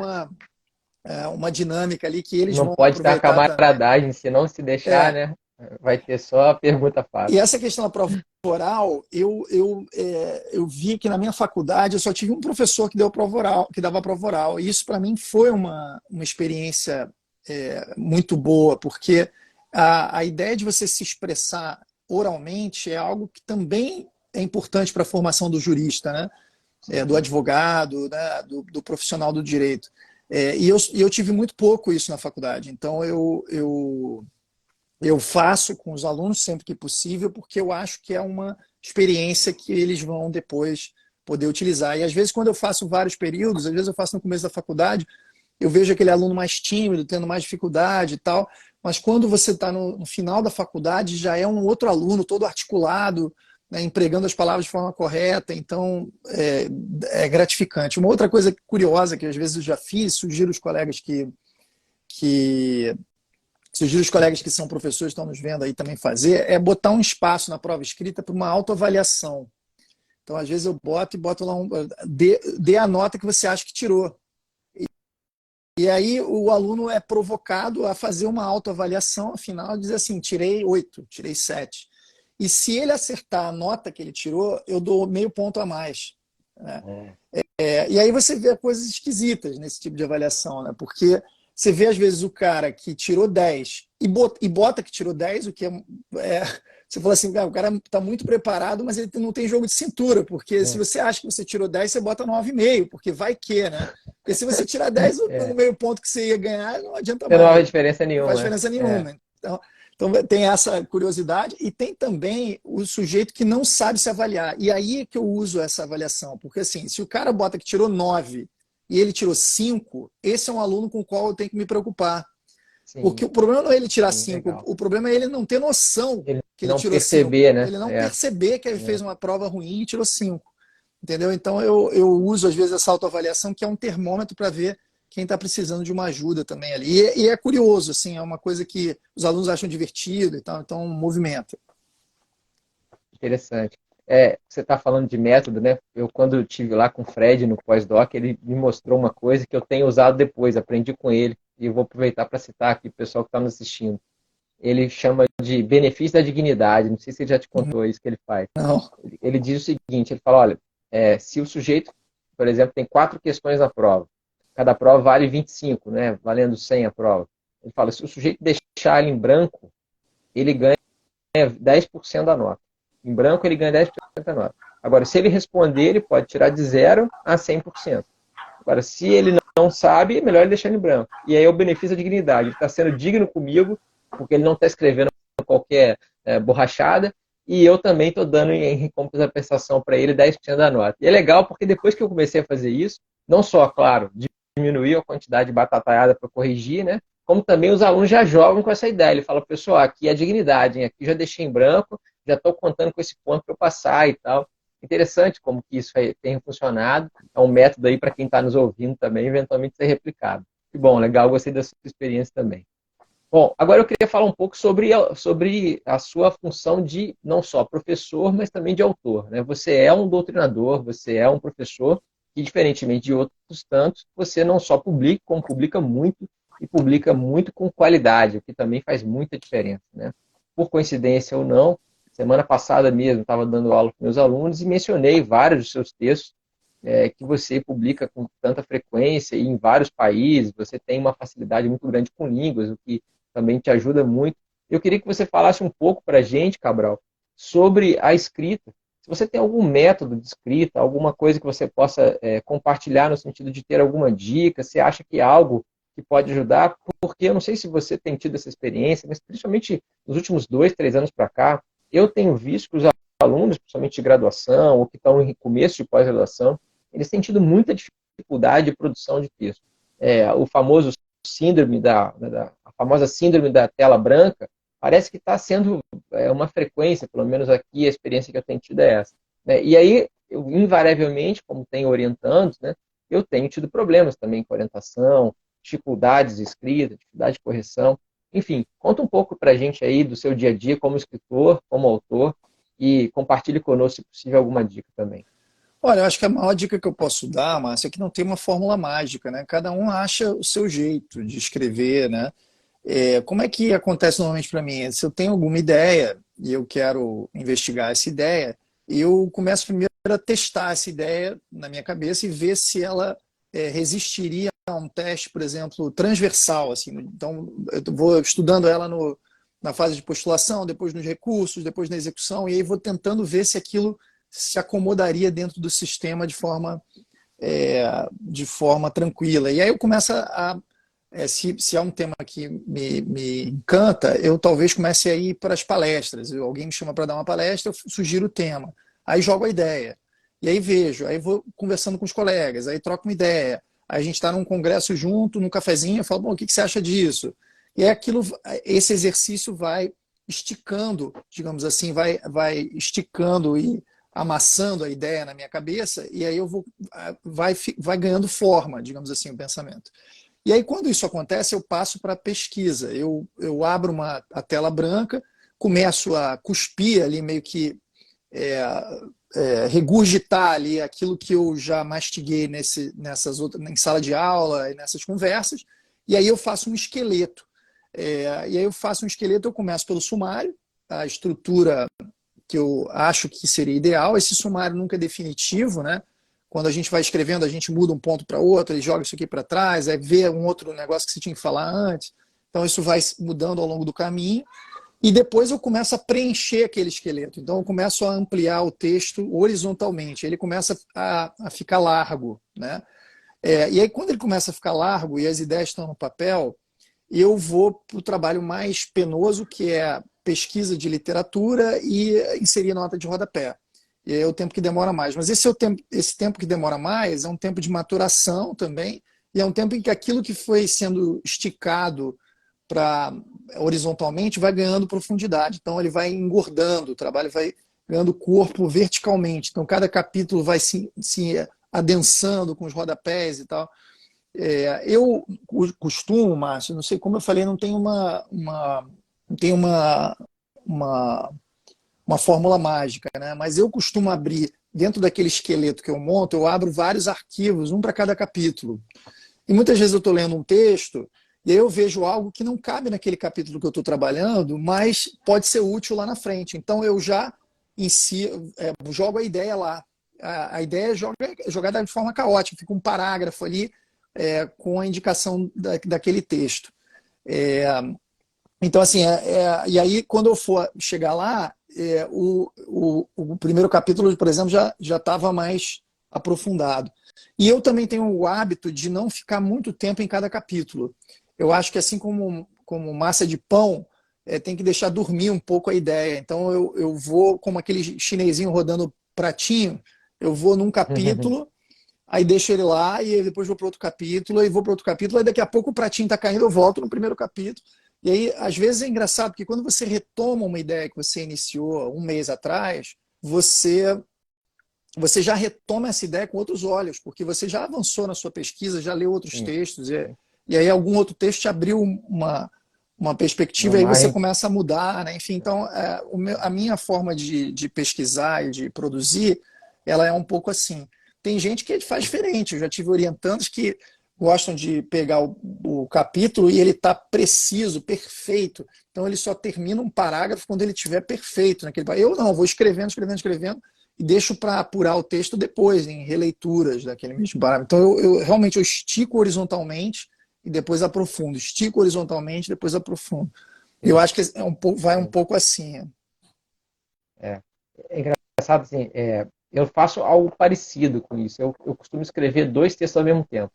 uma dinâmica ali que eles Não vão pode ter uma aproveitar também. camaradagem, se não se deixar, É, né? Vai ter só a pergunta E fácil. essa questão da prova oral, eu vi que na minha faculdade eu só tive um professor que deu prova oral, que dava prova oral. E isso para mim foi uma experiência muito boa, porque a ideia de você se expressar oralmente é algo que também é importante para a formação do jurista, né? Do Sim. advogado, né? Do profissional do direito. E eu tive muito pouco isso na faculdade. Então eu faço com os alunos sempre que possível, porque eu acho que é uma experiência que eles vão depois poder utilizar. E às vezes, quando eu faço vários períodos, às vezes eu faço no começo da faculdade, eu vejo aquele aluno mais tímido, tendo mais dificuldade e tal, mas quando você está no final da faculdade, já é um outro aluno, todo articulado, né, empregando as palavras de forma correta, então é gratificante. Uma outra coisa curiosa que às vezes eu já fiz, que sugiro os colegas que são professores estão nos vendo aí também fazer, é botar um espaço na prova escrita para uma autoavaliação. Então, às vezes, eu boto lá dê a nota que você acha que tirou. E aí o aluno é provocado a fazer uma autoavaliação, afinal, dizer assim, tirei 8, tirei 7. E se ele acertar a nota que ele tirou, eu dou meio ponto a mais. Né? É, E aí você vê coisas esquisitas nesse tipo de avaliação, né? Porque você vê, às vezes, o cara que tirou 10 e bota que tirou 10, o que você fala assim, o cara está muito preparado, mas ele não tem jogo de cintura, porque se é, você acha que você tirou 10, você bota 9,5, porque vai que, né? Porque se você tirar 10, no é. meio ponto que você ia ganhar, não adianta Não mais. há diferença Não faz nenhuma. diferença É. nenhuma. Então tem essa curiosidade e tem também o sujeito que não sabe se avaliar. E aí é que eu uso essa avaliação, porque assim, se o cara bota que tirou 9 e ele tirou 5, esse é um aluno com o qual eu tenho que me preocupar. Porque Sim, o problema não é ele tirar sim, 5, legal. o problema é ele não ter noção Ele que ele não tirou 5, perceber, né? ele não É, perceber que ele é. fez uma prova ruim e tirou 5. Entendeu? Então eu uso às vezes essa autoavaliação, que é um termômetro para ver quem está precisando de uma ajuda também ali. E é curioso, assim, é uma coisa que os alunos acham divertido e tal, então movimenta. Interessante. Você está falando de método, né? Eu, quando estive lá com o Fred no pós-doc, ele me mostrou uma coisa que eu tenho usado depois, aprendi com ele, e eu vou aproveitar para citar aqui o pessoal que está nos assistindo. Ele chama de benefício da dignidade, não sei se ele já te contou isso que ele faz. Não. Ele diz o seguinte, ele fala, olha, se o sujeito, por exemplo, tem 4 questões na prova, cada prova vale 25, né? Valendo 100 a prova. Ele fala, se o sujeito deixar ele em branco, ele ganha 10% da nota. Em branco, ele ganha 10% da nota. Agora, se ele responder, ele pode tirar de 0 a 100%. Agora, se ele não sabe, é melhor ele deixar em branco. E aí é o benefício da dignidade. Ele está sendo digno comigo, porque ele não está escrevendo qualquer borrachada, e eu também estou dando em compensação para ele 10% da nota. E é legal porque depois que eu comecei a fazer isso, não só, claro, diminuiu a quantidade de batatalhada para corrigir, né? Como também os alunos já jogam com essa ideia. Ele fala, pessoal, aqui é a dignidade, hein? Aqui já deixei em branco, já estou contando com esse ponto para eu passar e tal. Interessante como que isso tem funcionado. É um método aí para quem está nos ouvindo também, eventualmente ser replicado. Que bom, legal, gostei da sua experiência também. Bom, agora eu queria falar um pouco sobre a sua função de não só professor, mas também de autor. Né? Você é um doutrinador, você é um professor, e diferentemente de outros tantos, você não só publica, como publica muito, e publica muito com qualidade, o que também faz muita diferença. Né? Por coincidência ou não, semana passada mesmo estava dando aula com meus alunos e mencionei vários dos seus textos que você publica com tanta frequência e em vários países, você tem uma facilidade muito grande com línguas, o que também te ajuda muito. Eu queria que você falasse um pouco para a gente, Cabral, sobre a escrita. Se você tem algum método de escrita, alguma coisa que você possa compartilhar no sentido de ter alguma dica, você acha que é algo que pode ajudar? Porque eu não sei se você tem tido essa experiência, mas principalmente nos últimos 2, 3 anos para cá, eu tenho visto que os alunos, principalmente de graduação, ou que estão em começo de pós-graduação, eles têm tido muita dificuldade de produção de texto. O famoso a famosa síndrome da tela branca, parece que está sendo uma frequência, pelo menos aqui a experiência que eu tenho tido é essa. Né? E aí, eu, invariavelmente, como tenho orientandos, né, eu tenho tido problemas também com orientação, dificuldades de escrita, dificuldade de correção. Enfim, conta um pouco para a gente aí do seu dia a dia como escritor, como autor, e compartilhe conosco, se possível, alguma dica também. Olha, eu acho que a maior dica que eu posso dar, Márcio, é que não tem uma fórmula mágica, né? Cada um acha o seu jeito de escrever, né? Como é que acontece normalmente para mim? Se eu tenho alguma ideia e eu quero investigar essa ideia, eu começo primeiro a testar essa ideia na minha cabeça e ver se ela resistiria a um teste, por exemplo, transversal. Assim. Então, eu vou estudando ela na fase de postulação, depois nos recursos, depois na execução, e aí vou tentando ver se aquilo se acomodaria dentro do sistema de forma tranquila. E aí eu começo se é um tema que me encanta, eu talvez comece a ir para as palestras. Alguém me chama para dar uma palestra, eu sugiro o tema. Aí jogo a ideia. E aí vejo, aí vou conversando com os colegas, aí troco uma ideia. Aí a gente está num congresso junto, num cafezinho, eu falo, bom, o que você acha disso? E aí esse exercício vai esticando, digamos assim, vai esticando e amassando a ideia na minha cabeça, e aí vai ganhando forma, digamos assim, o pensamento. E aí, quando isso acontece, eu passo para a pesquisa. Eu abro a tela branca, começo a cuspir ali, meio que é, regurgitar ali aquilo que eu já mastiguei em sala de aula e nessas conversas, e aí eu faço um esqueleto. E aí eu faço um esqueleto, eu começo pelo sumário, a estrutura que eu acho que seria ideal. Esse sumário nunca é definitivo, né? Quando a gente vai escrevendo, a gente muda um ponto para outro, e joga isso aqui para trás, aí vê um outro negócio que você tinha que falar antes. Então isso vai mudando ao longo do caminho. E depois eu começo a preencher aquele esqueleto. Então eu começo a ampliar o texto horizontalmente. Ele começa a ficar largo, né? E aí quando ele começa a ficar largo e as ideias estão no papel, eu vou para o trabalho mais penoso, que é a pesquisa de literatura e inserir nota de rodapé. E é o tempo que demora mais. Mas esse tempo que demora mais é um tempo de maturação também, e é um tempo em que aquilo que foi sendo esticado horizontalmente vai ganhando profundidade. Então ele vai engordando, o trabalho vai ganhando corpo verticalmente. Então cada capítulo vai se adensando com os rodapés e tal. Eu costumo, Márcio, não sei como eu falei, não tem não tem uma fórmula mágica, né? Mas eu costumo abrir, dentro daquele esqueleto que eu monto, eu abro vários arquivos, um para cada capítulo. E muitas vezes eu estou lendo um texto e aí eu vejo algo que não cabe naquele capítulo que eu estou trabalhando, mas pode ser útil lá na frente. Então eu já em si jogo a ideia lá. A ideia é jogada de forma caótica, fica um parágrafo ali com a indicação daquele texto. Então, assim, e aí quando eu for chegar lá, o primeiro capítulo, por exemplo, já estava mais aprofundado. E eu também tenho o hábito de não ficar muito tempo em cada capítulo. Eu acho que assim como massa de pão, tem que deixar dormir um pouco a ideia. Então eu vou como aquele chinesinho rodando pratinho, eu vou num capítulo, aí deixo ele lá, e aí depois vou para outro capítulo, aí vou para outro capítulo, aí daqui a pouco o pratinho está caindo, eu volto no primeiro capítulo. E aí, às vezes é engraçado, porque quando você retoma uma ideia que você iniciou um mês atrás, você já retoma essa ideia com outros olhos, porque você já avançou na sua pesquisa, já leu outros Sim, textos, sim. e aí algum outro texto te abriu uma perspectiva, e aí você Mais, começa a mudar, né? Enfim, então a minha forma de pesquisar e de produzir, ela é um pouco assim. Tem gente que faz diferente, eu já tive orientandos que gostam de pegar o capítulo e ele está preciso, perfeito. Então ele só termina um parágrafo quando ele estiver perfeito naquele. Eu não, vou escrevendo, escrevendo, escrevendo, e deixo para apurar o texto depois, em releituras daquele mesmo parágrafo. Então eu realmente eu estico horizontalmente e depois aprofundo. Estico horizontalmente, depois aprofundo. E eu sim, acho que vai um sim. pouco assim. É. É engraçado, assim, eu faço algo parecido com isso. Eu costumo escrever dois textos ao mesmo tempo.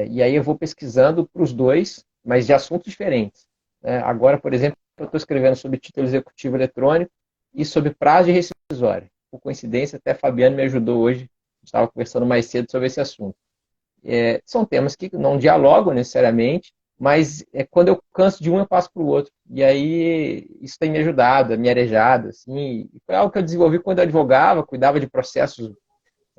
E aí eu vou pesquisando para os dois, mas de assuntos diferentes. Agora, por exemplo, eu estou escrevendo sobre título executivo eletrônico e sobre prazo de rescisória. Por coincidência, até a Fabiana me ajudou hoje, estava conversando mais cedo sobre esse assunto. São temas que não dialogam necessariamente, mas quando eu canso de um, eu passo para o outro. E aí isso tem me ajudado, me arejado. Assim, e foi algo que eu desenvolvi quando eu advogava, cuidava de processos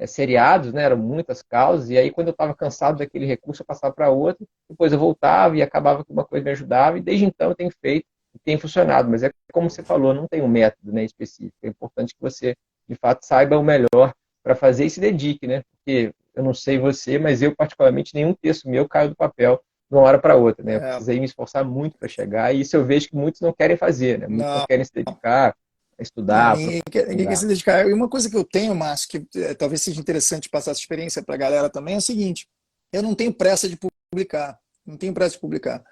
seriados, né? Eram muitas causas, e aí quando eu estava cansado daquele recurso, eu passava para outro, depois eu voltava e acabava que uma coisa me ajudava, e desde então eu tenho feito e tem funcionado. Mas é como você falou, não tem um método, né, específico. É importante que você, de fato, saiba o melhor para fazer e se dedique, né? Porque eu não sei você, mas eu, particularmente, nenhum texto meu caiu do papel de uma hora para outra, né? Eu É, precisei me esforçar muito para chegar, e isso eu vejo que muitos não querem fazer, né? Muitos não não, querem se dedicar a não, estudar, a ninguém quer aprofundar. se dedicar. E uma coisa que eu tenho, Márcio, que talvez seja interessante passar essa experiência para a galera também, é o seguinte: eu não tenho pressa de publicar. Não tenho pressa de publicar.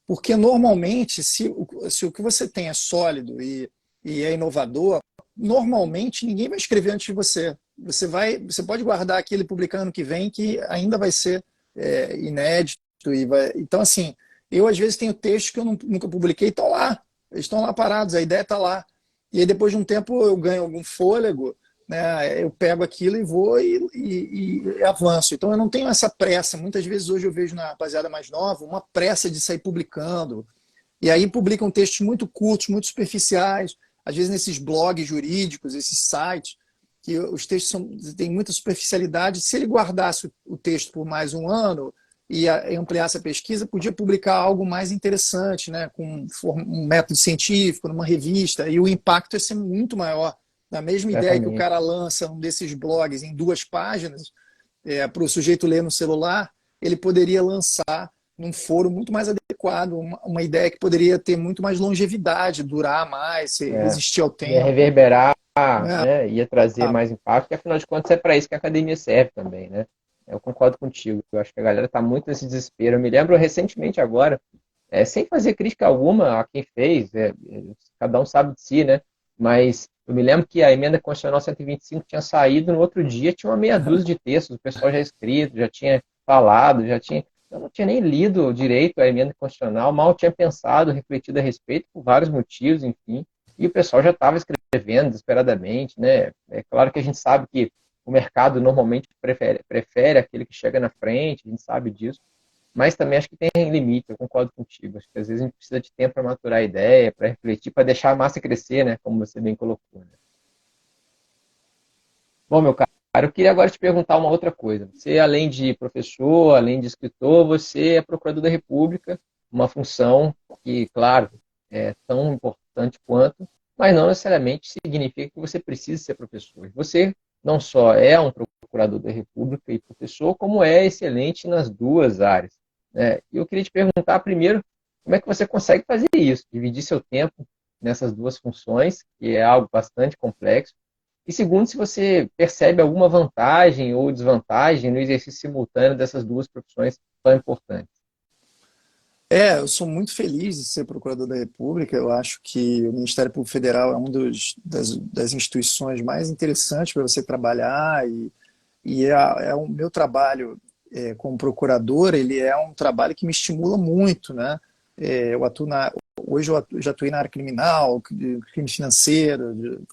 Porque normalmente, se o que você tem é sólido e é inovador, normalmente ninguém vai escrever antes de você. Você pode guardar aquele publicar ano que vem, que ainda vai ser inédito. Então, assim, eu às vezes tenho textos que eu nunca publiquei e estão lá. Eles estão lá parados, a ideia está lá. E aí, depois de um tempo, eu ganho algum fôlego, né? Eu pego aquilo e vou e avanço. Então, eu não tenho essa pressa. Muitas vezes hoje eu vejo na rapaziada mais nova uma pressa de sair publicando. E aí publicam textos muito curtos, muito superficiais, às vezes nesses blogs jurídicos, esses sites, que os textos têm muita superficialidade. Se ele guardasse o texto por mais um ano e ampliasse a pesquisa, podia publicar algo mais interessante, né, com um método científico, numa revista, e o impacto ia ser muito maior. Na mesma ideia que o Exatamente. cara lança um desses blogs em 2 páginas, para o sujeito ler no celular, ele poderia lançar num foro muito mais adequado, uma ideia que poderia ter muito mais longevidade, durar mais, É, resistir ao ia tempo, reverberar, né? né? Ia trazer mais impacto, e afinal de contas é para isso que a academia serve também, né? Eu concordo contigo. Eu acho que a galera está muito nesse desespero. Eu me lembro recentemente agora, sem fazer crítica alguma a quem fez, cada um sabe de si, né? Mas eu me lembro que a emenda constitucional 125 tinha saído, no outro dia tinha uma meia dúzia de textos, o pessoal já escrito, já tinha falado, já tinha. Eu não tinha nem lido direito a emenda constitucional, mal tinha pensado, refletido a respeito, por vários motivos, enfim, e o pessoal já estava escrevendo desesperadamente, né? É claro que a gente sabe que o mercado normalmente prefere aquele que chega na frente, a gente sabe disso, mas também acho que tem limite, eu concordo contigo. Acho que às vezes a gente precisa de tempo para maturar a ideia, para refletir, para deixar a massa crescer, né? Como você bem colocou. Né? Bom, meu cara, eu queria agora te perguntar uma outra coisa. Você, além de professor, além de escritor, você é procurador da República, uma função que, claro, é tão importante quanto, mas não necessariamente significa que você precise ser professor. Você não só é um procurador da República e professor, como é excelente nas duas áreas. Né? E eu queria te perguntar primeiro, como é que você consegue fazer isso, dividir seu tempo nessas duas funções, que é algo bastante complexo, e segundo, se você percebe alguma vantagem ou desvantagem no exercício simultâneo dessas duas profissões tão importantes. Eu sou muito feliz de ser procurador da República. Eu acho que o Ministério Público Federal é uma das instituições mais interessantes para você trabalhar e o meu trabalho como procurador, ele é um trabalho que me estimula muito, né? Eu atuo hoje já atuei na área criminal, de crime financeiro,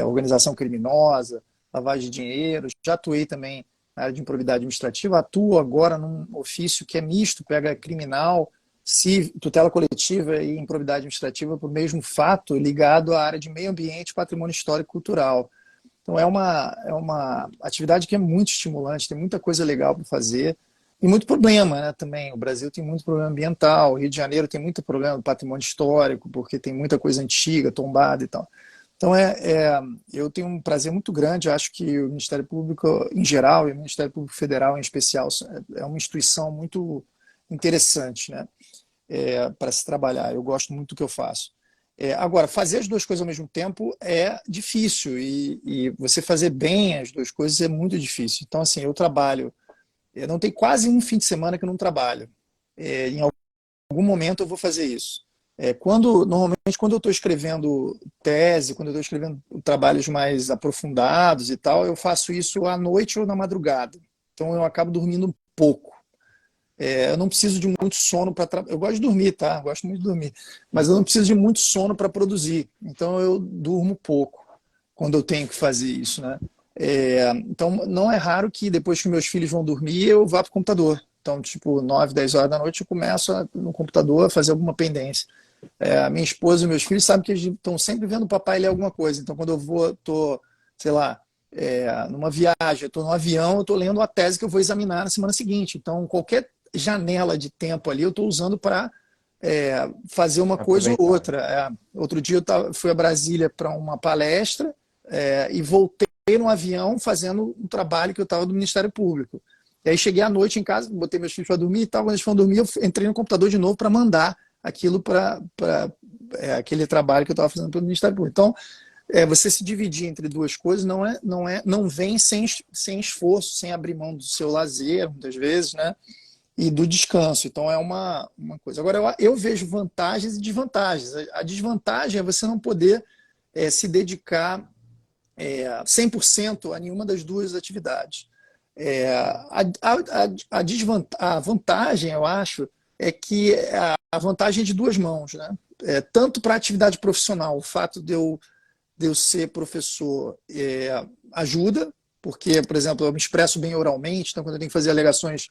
organização criminosa, lavagem de dinheiro, já atuei também na área de improbidade administrativa, atuo agora num ofício que é misto, pega criminal, tutela coletiva e improbidade administrativa por mesmo fato ligado à área de meio ambiente, patrimônio histórico e cultural. Então é uma atividade que é muito estimulante, tem muita coisa legal para fazer e muito problema, né, também. O Brasil tem muito problema ambiental, o Rio de Janeiro tem muito problema do patrimônio histórico, porque tem muita coisa antiga, tombada e tal. Então eu tenho um prazer muito grande, acho que o Ministério Público em geral e o Ministério Público Federal em especial é uma instituição muito interessante, né, para se trabalhar. Eu gosto muito do que eu faço. Agora, fazer as duas coisas ao mesmo tempo é difícil e você fazer bem as duas coisas é muito difícil. Então, assim, eu não tenho quase um fim de semana que eu não trabalho. Em algum momento eu vou fazer isso. Normalmente, quando eu estou escrevendo tese, quando eu estou escrevendo trabalhos mais aprofundados e tal, eu faço isso à noite ou na madrugada. Então, eu acabo dormindo pouco. Eu não preciso de muito sono para trabalhar. Eu gosto de dormir, tá? Eu gosto muito de dormir. Mas eu não preciso de muito sono para produzir. Então eu durmo pouco quando eu tenho que fazer isso, né? Então não é raro que depois que meus filhos vão dormir eu vá para o computador. Então, tipo, 9, 10 horas da noite eu começo no computador a fazer alguma pendência. A minha esposa e meus filhos sabem que eles estão sempre vendo o papai ler alguma coisa. Então, quando eu vou, tô, sei lá, numa viagem, estou no avião, eu estou lendo a tese que eu vou examinar na semana seguinte. Então, qualquer janela de tempo ali eu estou usando para fazer uma coisa ou Aproveitar. outra. Outro dia fui a Brasília para uma palestra e voltei no avião fazendo um trabalho que eu estava do Ministério Público. E aí cheguei à noite em casa, botei meus filhos para dormir e tal. Quando eles foram dormir, eu entrei no computador de novo para mandar aquilo para aquele trabalho que eu estava fazendo pelo Ministério Público. Então, você se dividir entre duas coisas não vem sem esforço, sem abrir mão do seu lazer, muitas vezes, né? E do descanso. Então, é uma coisa. Agora, eu vejo vantagens e desvantagens. A desvantagem é você não poder se dedicar 100% a nenhuma das duas atividades. A vantagem, eu acho, é que a vantagem é de duas mãos, né? Tanto para a atividade profissional, o fato de eu ser professor ajuda, porque, por exemplo, eu me expresso bem oralmente, então quando eu tenho que fazer alegações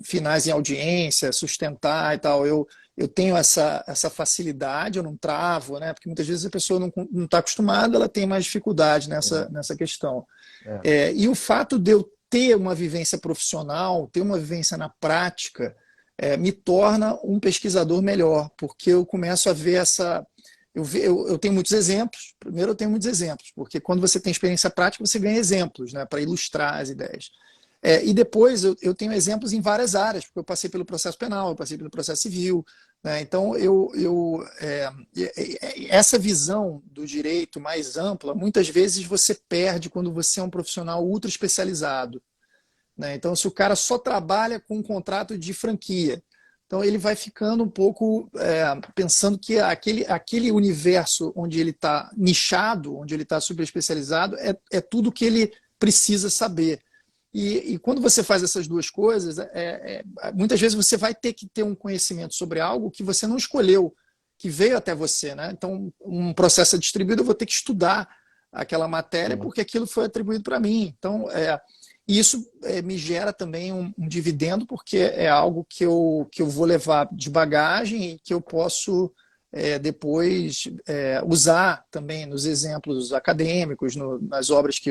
finais em audiência, sustentar e tal, eu tenho essa facilidade, eu não travo, né? Porque muitas vezes a pessoa não está acostumada, ela tem mais dificuldade nessa questão. É. E o fato de eu ter uma vivência profissional, ter uma vivência na prática, me torna um pesquisador melhor, porque eu começo a ver essa. Eu tenho muitos exemplos. Primeiro, eu tenho muitos exemplos, porque quando você tem experiência prática, você ganha exemplos, né, para ilustrar as ideias. E depois eu tenho exemplos em várias áreas, porque eu passei pelo processo penal, eu passei pelo processo civil, né? Então, essa visão do direito mais ampla, muitas vezes você perde quando você é um profissional ultra especializado, né? Então, se o cara só trabalha com um contrato de franquia, então ele vai ficando um pouco pensando que aquele universo onde ele está nichado, onde ele está super especializado, é tudo que ele precisa saber. E quando você faz essas duas coisas, muitas vezes você vai ter que ter um conhecimento sobre algo que você não escolheu, que veio até você, né? Então, um processo é distribuído, eu vou ter que estudar aquela matéria porque aquilo foi atribuído para mim. Então, isso me gera também um dividendo, porque é algo que eu vou levar de bagagem e que eu posso depois usar também nos exemplos acadêmicos, nas obras que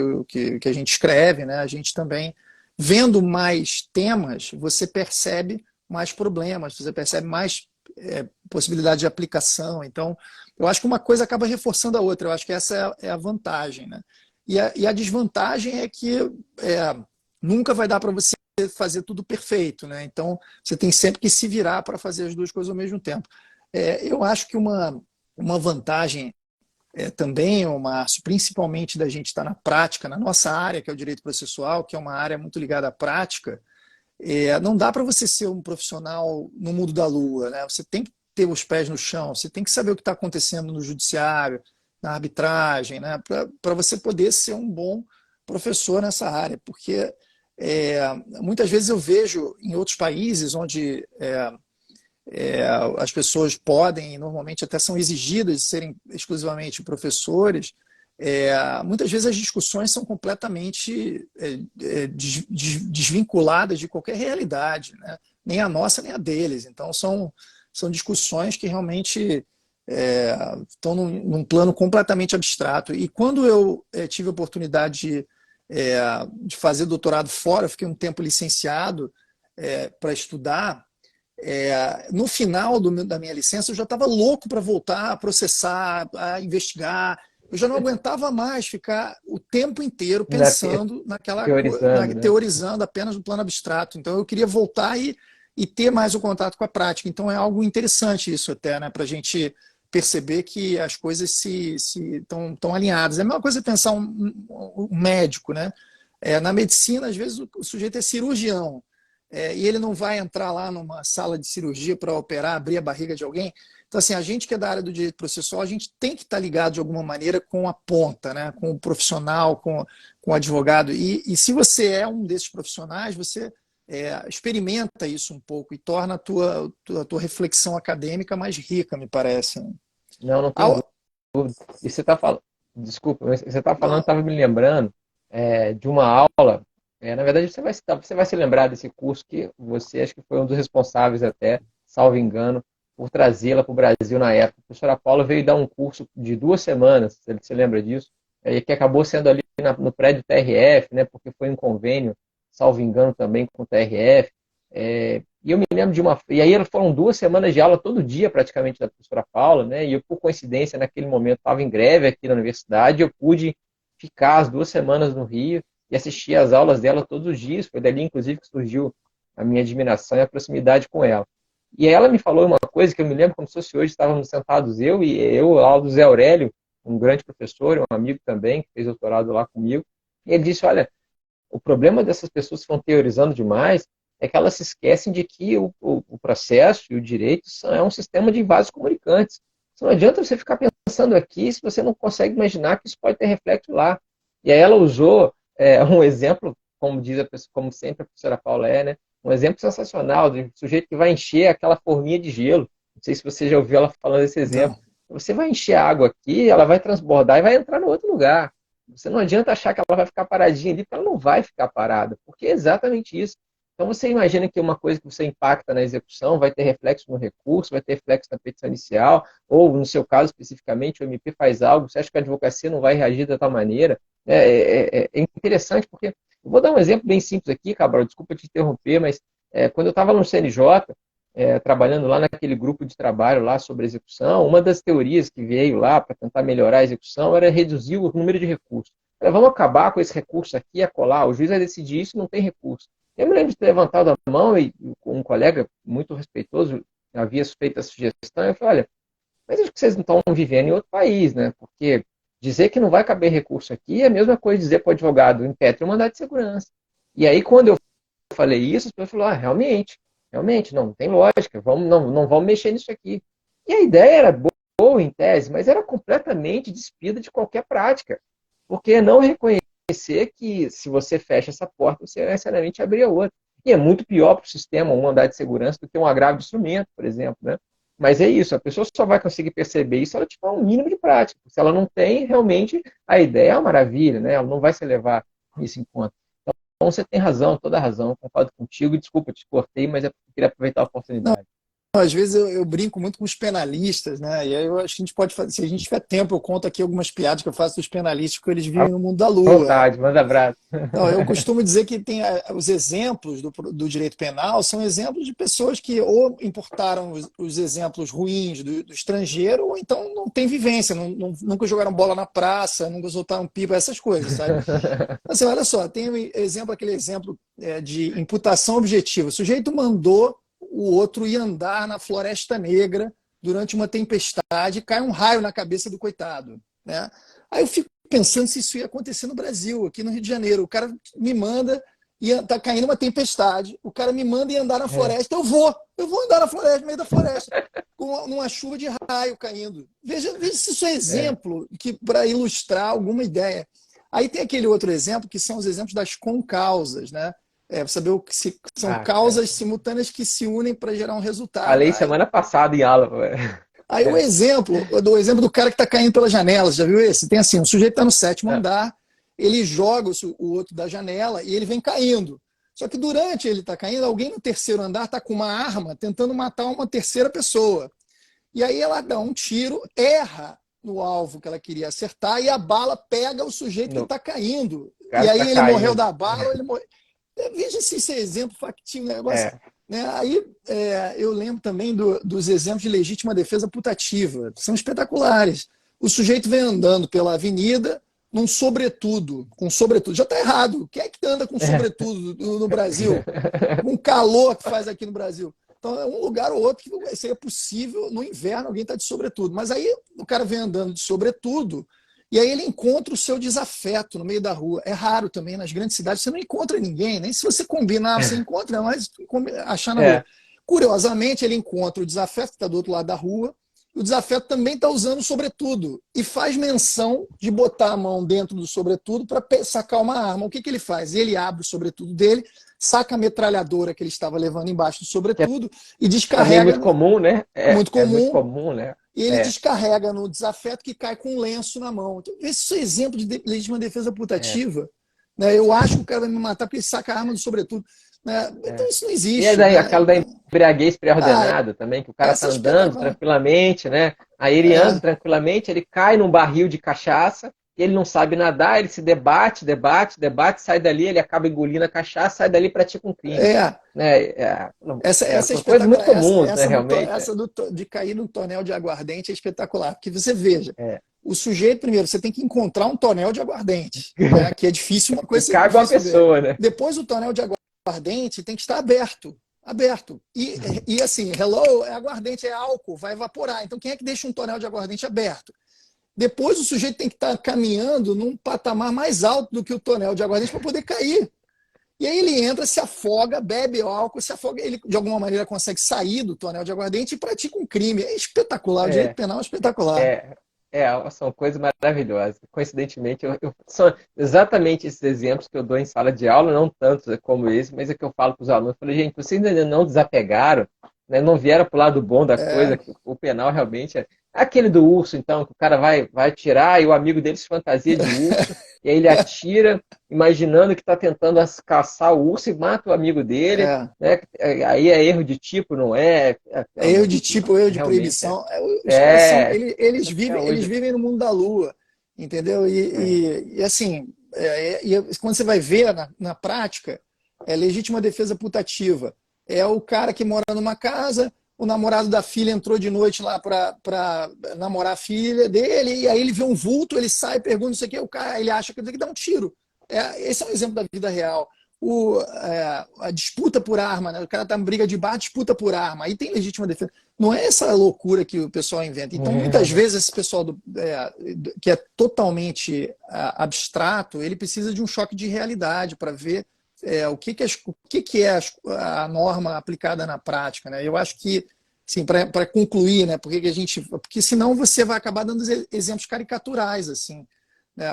a gente escreve, né? A gente também, vendo mais temas, você percebe mais problemas, você percebe mais possibilidade de aplicação. Então, eu acho que uma coisa acaba reforçando a outra. Eu acho que essa é a vantagem, né? E a desvantagem é que nunca vai dar para você fazer tudo perfeito, né? Então, você tem sempre que se virar para fazer as duas coisas ao mesmo tempo. Eu acho que uma vantagem também, Márcio, principalmente da gente estar na prática, na nossa área, que é o direito processual, que é uma área muito ligada à prática, não dá para você ser um profissional no mundo da lua, né? Você tem que ter os pés no chão, você tem que saber o que está acontecendo no judiciário, na arbitragem, né? Para você poder ser um bom professor nessa área, porque muitas vezes eu vejo em outros países onde as pessoas podem, normalmente até são exigidas de serem exclusivamente professores, muitas vezes as discussões são completamente desvinculadas de qualquer realidade, né? Nem a nossa, nem a deles. Então, são discussões que realmente estão num plano completamente abstrato. E quando eu tive a oportunidade de fazer doutorado fora, eu fiquei um tempo licenciado para estudar. No final da minha licença, eu já estava louco para voltar a processar, a investigar. Eu já não aguentava mais ficar o tempo inteiro pensando naquela coisa, Teorizando, né? teorizando apenas no plano abstrato. Então, eu queria voltar e ter mais o contato com a prática. Então, é algo interessante isso até, né, para a gente perceber que as coisas se estão alinhadas. É a mesma coisa pensar um médico, né? Na medicina, às vezes, o sujeito é cirurgião. E ele não vai entrar lá numa sala de cirurgia para operar, abrir a barriga de alguém. Então, assim, a gente que é da área do direito processual, a gente tem que estar ligado de alguma maneira com a ponta, né? Com o profissional, com o advogado. E se você é um desses profissionais, você experimenta isso um pouco e torna a tua reflexão acadêmica mais rica, me parece. Não tenho Ao, dúvida. E você está falando, desculpa, mas você está falando, não, estava me lembrando de uma aula. Na verdade, você vai se lembrar desse curso que você acho que foi um dos responsáveis até, salvo engano, por trazê-la para o Brasil na época. A professora Paula veio dar um curso de 2 semanas, você lembra disso? Que acabou sendo ali no prédio TRF, né? Porque foi um convênio, salvo engano, também com o TRF. E eu me lembro de uma. E aí foram 2 semanas de aula todo dia, praticamente, da professora Paula, né? E eu, por coincidência, naquele momento, estava em greve aqui na universidade, eu pude ficar as 2 semanas no Rio. e assistia às aulas dela todos os dias. Foi dali, inclusive, que surgiu a minha admiração e a proximidade com ela. E ela me falou uma coisa que eu me lembro como se fosse hoje, estávamos sentados eu, Aldo Zé Aurélio, um grande professor, um amigo também, que fez doutorado lá comigo, e ele disse, olha, o problema dessas pessoas que estão teorizando demais é que elas se esquecem de que o processo e o direito é um sistema de vasos comunicantes. Não adianta você ficar pensando aqui se você não consegue imaginar que isso pode ter reflexo lá. E aí ela usou um exemplo, como diz a pessoa, como sempre a professora Paula né? Um exemplo sensacional de um sujeito que vai encher aquela forminha de gelo. Não sei se você já ouviu ela falando desse exemplo. Não. Você vai encher a água aqui, ela vai transbordar e vai entrar no outro lugar. Você não adianta achar que ela vai ficar paradinha ali, porque ela não vai ficar parada, porque é exatamente isso. Então você imagina que uma coisa que você impacta na execução vai ter reflexo no recurso, vai ter reflexo na petição inicial, ou no seu caso especificamente, o MP faz algo, você acha que a advocacia não vai reagir da tal maneira? É interessante, porque eu vou dar um exemplo bem simples aqui, Cabral, desculpa te interromper, mas quando eu estava no CNJ, trabalhando lá naquele grupo de trabalho lá sobre execução, uma das teorias que veio lá para tentar melhorar a execução era reduzir o número de recursos. Vamos acabar com esse recurso aqui e acolá, o juiz vai decidir isso, não tem recurso. Eu me lembro de ter levantado a mão e um colega muito respeitoso havia feito a sugestão, eu falei, olha, mas acho que vocês não estão vivendo em outro país, né? Porque dizer que não vai caber recurso aqui é a mesma coisa de dizer para o advogado, impetre o mandado de segurança. E aí, quando eu falei isso, as pessoas falaram, realmente, não tem lógica, não vamos mexer nisso aqui. E a ideia era boa em tese, mas era completamente despida de qualquer prática, porque não reconhecer que se você fecha essa porta, você necessariamente abrir a outra. E é muito pior para o sistema um mandado de segurança do que um agravo de instrumento, por exemplo, né? Mas é isso, a pessoa só vai conseguir perceber isso se ela tiver um mínimo de prática. Se ela não tem, realmente, a ideia é uma maravilha, né? Ela não vai se levar isso em conta. Então você tem razão, toda a razão, concordo contigo, desculpa, te cortei, mas eu queria aproveitar a oportunidade. Às vezes eu brinco muito com os penalistas, né? E aí eu acho que a gente pode fazer, se a gente tiver tempo, eu conto aqui algumas piadas que eu faço dos penalistas, que eles vivem no mundo da lua. Vontade, manda abraço. Não, eu costumo dizer que tem os exemplos do direito penal são exemplos de pessoas que ou importaram os exemplos ruins do estrangeiro, ou então não tem vivência, nunca jogaram bola na praça, nunca soltaram pipa, essas coisas, sabe? Assim, olha só, tem aquele exemplo de imputação objetiva. O sujeito mandou o outro ir andar na Floresta Negra durante uma tempestade e cai um raio na cabeça do coitado, né? Aí eu fico pensando se isso ia acontecer no Brasil, aqui no Rio de Janeiro. O cara me manda, tá caindo uma tempestade, o cara me manda ir andar na floresta, eu vou andar na floresta, no meio da floresta, numa chuva de raio caindo. Veja se isso é exemplo para ilustrar alguma ideia. Aí tem aquele outro exemplo, que são os exemplos das concausas, né? Saber são causas simultâneas que se unem para gerar um resultado. Falei semana passada em aula. Aí o exemplo do cara que está caindo pela janela, você já viu esse? Tem assim, um sujeito está no 7º andar, ele joga o outro da janela e ele vem caindo. Só que durante ele está caindo, alguém no 3º andar está com uma arma tentando matar uma terceira pessoa. E aí ela dá um tiro, erra no alvo que ela queria acertar e a bala pega o sujeito que está caindo. E aí ele morreu da bala, ou ele morreu... Veja se esse exemplo factinho, negócio. Né? Aí eu lembro também dos exemplos de legítima defesa putativa, que são espetaculares. O sujeito vem andando pela avenida num sobretudo, com sobretudo. Já está errado. Quem é que anda com sobretudo no Brasil? Com calor que faz aqui no Brasil. Então é um lugar ou outro que seria possível no inverno alguém está de sobretudo. Mas aí o cara vem andando de sobretudo e aí ele encontra o seu desafeto no meio da rua. É raro também nas grandes cidades, você não encontra ninguém, nem se você combinar, você encontra, mas achar na rua. Curiosamente, ele encontra o desafeto que está do outro lado da rua, e o desafeto também está usando o sobretudo, e faz menção de botar a mão dentro do sobretudo para sacar uma arma. O que ele faz? Ele abre o sobretudo dele, saca a metralhadora que ele estava levando embaixo do sobretudo e descarrega. É muito comum, né? Muito comum. É muito comum, né? E ele descarrega no desafeto que cai com um lenço na mão. Então, esse é exemplo de legítima defesa putativa. Né? Eu acho que o cara vai me matar porque ele saca a arma do sobretudo. Né? Então isso não existe. E né? aquela da embriaguez pré-ordenada também, que o cara está andando tranquilamente, né? Aí ele anda tranquilamente, ele cai num barril de cachaça, ele não sabe nadar, ele se debate, sai dali, ele acaba engolindo a cachaça, sai dali e pratica um crime. Essa é coisa muito comum, né, realmente. Essa de cair num tonel de aguardente é espetacular, porque você veja, O sujeito, primeiro, você tem que encontrar um tonel de aguardente, né? Que é difícil, uma coisa Cabe uma difícil ver. pessoa, né? Depois, o tonel de aguardente tem que estar aberto. Aberto. E assim, hello, é aguardente, é álcool, vai evaporar. Então, quem é que deixa um tonel de aguardente aberto? Depois, o sujeito tem que estar caminhando num patamar mais alto do que o tonel de aguardente para poder cair. E aí ele entra, se afoga, bebe o álcool, se afoga, ele de alguma maneira consegue sair do tonel de aguardente e pratica um crime. É espetacular, o direito É, penal é espetacular. é, são coisas maravilhosas. Coincidentemente, são exatamente esses exemplos que eu dou em sala de aula, não tantos como esse, mas é que eu falo para os alunos. Eu falei, gente, vocês ainda não desapegaram, né, não vieram para o lado bom da É, coisa, que o penal realmente é aquele do urso, então, que o cara vai tirar e o amigo dele se fantasia de urso, e aí ele atira, imaginando que está tentando caçar o urso e mata o amigo dele, é, né? Aí é erro de tipo, não é? é erro de tipo, erro de Realmente proibição. Os caras são, é. Até eles hoje. vivem no mundo da lua, entendeu? É. E assim, quando você vai ver na prática, é legítima defesa putativa. É o cara que mora numa casa, o namorado da filha entrou de noite lá para namorar a filha dele, e aí ele vê um vulto, ele sai, pergunta, não sei o que, o cara, ele acha que tem que dar um tiro. Esse é um exemplo da vida real. A disputa por arma, né? O cara tá em briga de bar, disputa por arma, aí tem legítima defesa. Não é essa loucura que o pessoal inventa. Então, muitas vezes, esse pessoal que é totalmente abstrato, ele precisa de um choque de realidade para ver o que é a norma aplicada na prática. Né? Eu acho que, assim, para concluir, né, porque senão você vai acabar dando exemplos caricaturais, assim.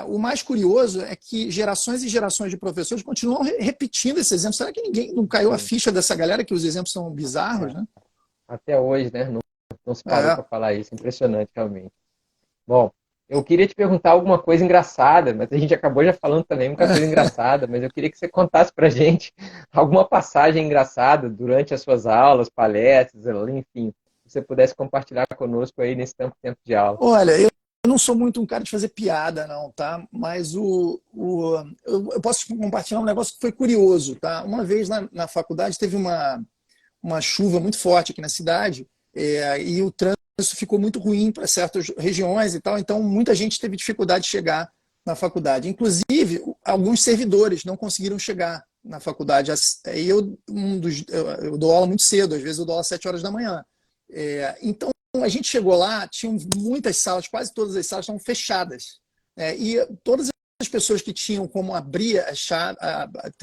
O mais curioso é que gerações e gerações de professores continuam repetindo esses exemplos. Será que ninguém não caiu a Sim. ficha dessa galera que os exemplos são bizarros, É. né? Até hoje, né? Não se parou É. para falar isso. Impressionante, realmente. Bom, eu queria te perguntar alguma coisa engraçada, mas a gente acabou já falando também muita coisa engraçada, mas eu queria que você contasse para gente alguma passagem engraçada durante as suas aulas, palestras, enfim, se você pudesse compartilhar conosco aí nesse tempo de aula. Olha, eu não sou muito um cara de fazer piada, não, tá? Mas eu posso compartilhar um negócio que foi curioso, tá? Uma vez na faculdade teve uma chuva muito forte aqui na cidade, e o trânsito ficou muito ruim para certas regiões e tal, então muita gente teve dificuldade de chegar na faculdade. Inclusive, alguns servidores não conseguiram chegar na faculdade. Eu dou aula muito cedo, às vezes eu dou aula às 7 horas da manhã. Então, a gente chegou lá, tinham muitas salas, quase todas as salas estavam fechadas. E todas as pessoas que tinham como abrir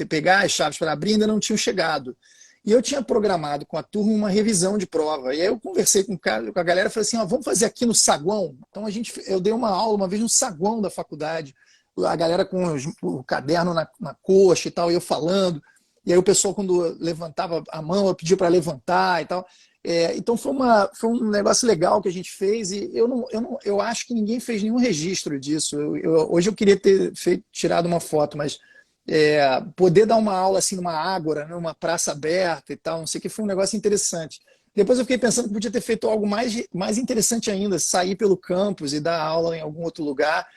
pegar as chaves para abrir ainda não tinham chegado. E eu tinha programado com a turma uma revisão de prova. E aí eu conversei com a galera e falei assim: ó, vamos fazer aqui no saguão. Então eu dei uma aula uma vez no saguão da faculdade, a galera com o caderno na coxa e tal, e eu falando. E aí o pessoal, quando levantava a mão, eu pedia para levantar e tal. Então foi um negócio legal que a gente fez, e eu acho que ninguém fez nenhum registro disso. Hoje eu queria ter tirado uma foto, mas poder dar uma aula assim numa ágora, numa praça aberta e tal, não sei o que, foi um negócio interessante. Depois eu fiquei pensando que podia ter feito algo mais interessante ainda, sair pelo campus e dar aula em algum outro lugar,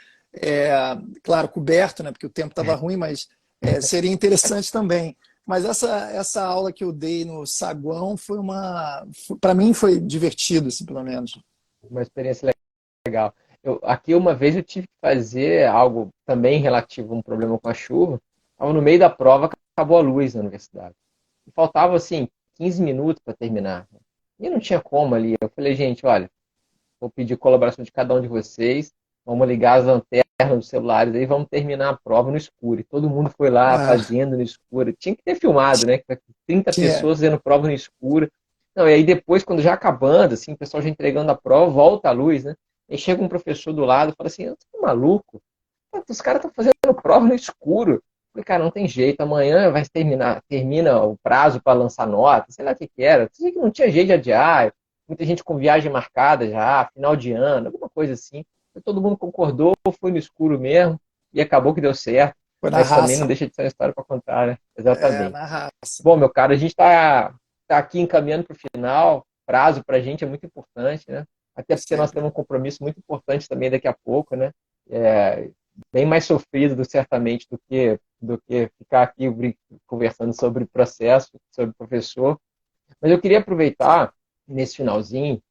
claro, coberto, né, porque o tempo estava ruim, mas seria interessante também. Mas essa aula que eu dei no saguão para mim foi divertido, assim, pelo menos. Uma experiência legal. Aqui uma vez eu tive que fazer algo também relativo a um problema com a chuva. Estava no meio da prova, acabou a luz na universidade. E faltava, assim, 15 minutos para terminar. E não tinha como ali. Eu falei, gente, olha, vou pedir colaboração de cada um de vocês. Vamos ligar as lanternas dos celulares aí, vamos terminar a prova no escuro. E todo mundo foi lá Ah, fazendo no escuro. Tinha que ter filmado, né? 30 tinha. pessoas fazendo prova no escuro. Não, e aí depois, quando já acabando, assim, o pessoal já entregando a prova, volta a luz, né? Aí chega um professor do lado e fala assim, você tá maluco? Os caras estão fazendo prova no escuro. Eu falei, cara, não tem jeito, amanhã vai termina o prazo para lançar nota, sei lá o que que era. Que não tinha jeito de adiar, muita gente com viagem marcada já, final de ano, alguma coisa assim. Todo mundo concordou, foi no escuro mesmo, e acabou que deu certo, Foi na mas também não raça. deixa de ser uma história para contar, né? Exatamente. Na raça. Bom, meu cara, a gente tá aqui encaminhando para o final, prazo para a gente é muito importante, né? Até porque nós Sempre. temos um compromisso muito importante também daqui a pouco, né? É, bem mais sofrido, certamente, do que ficar aqui conversando sobre processo, sobre professor. Mas eu queria aproveitar nesse finalzinho,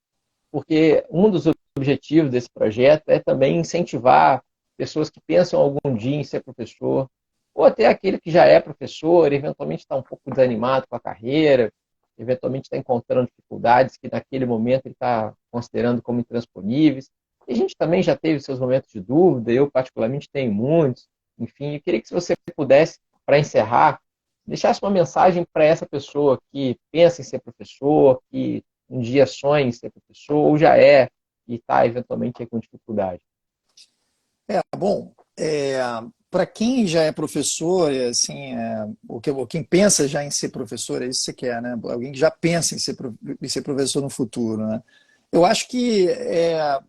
porque um dos objetivo desse projeto é também incentivar pessoas que pensam algum dia em ser professor, ou até aquele que já é professor, eventualmente está um pouco desanimado com a carreira, eventualmente está encontrando dificuldades que naquele momento ele está considerando como intransponíveis. E a gente também já teve seus momentos de dúvida, eu particularmente tenho muitos. Enfim, eu queria que se você pudesse, para encerrar, deixasse uma mensagem para essa pessoa que pensa em ser professor, que um dia sonha em ser professor, ou já é, e está eventualmente com dificuldade. Bom, para quem já é professor, assim, ou quem pensa já em ser professor, é isso que você quer, né? Alguém que já pensa em ser professor no futuro, né? Eu acho que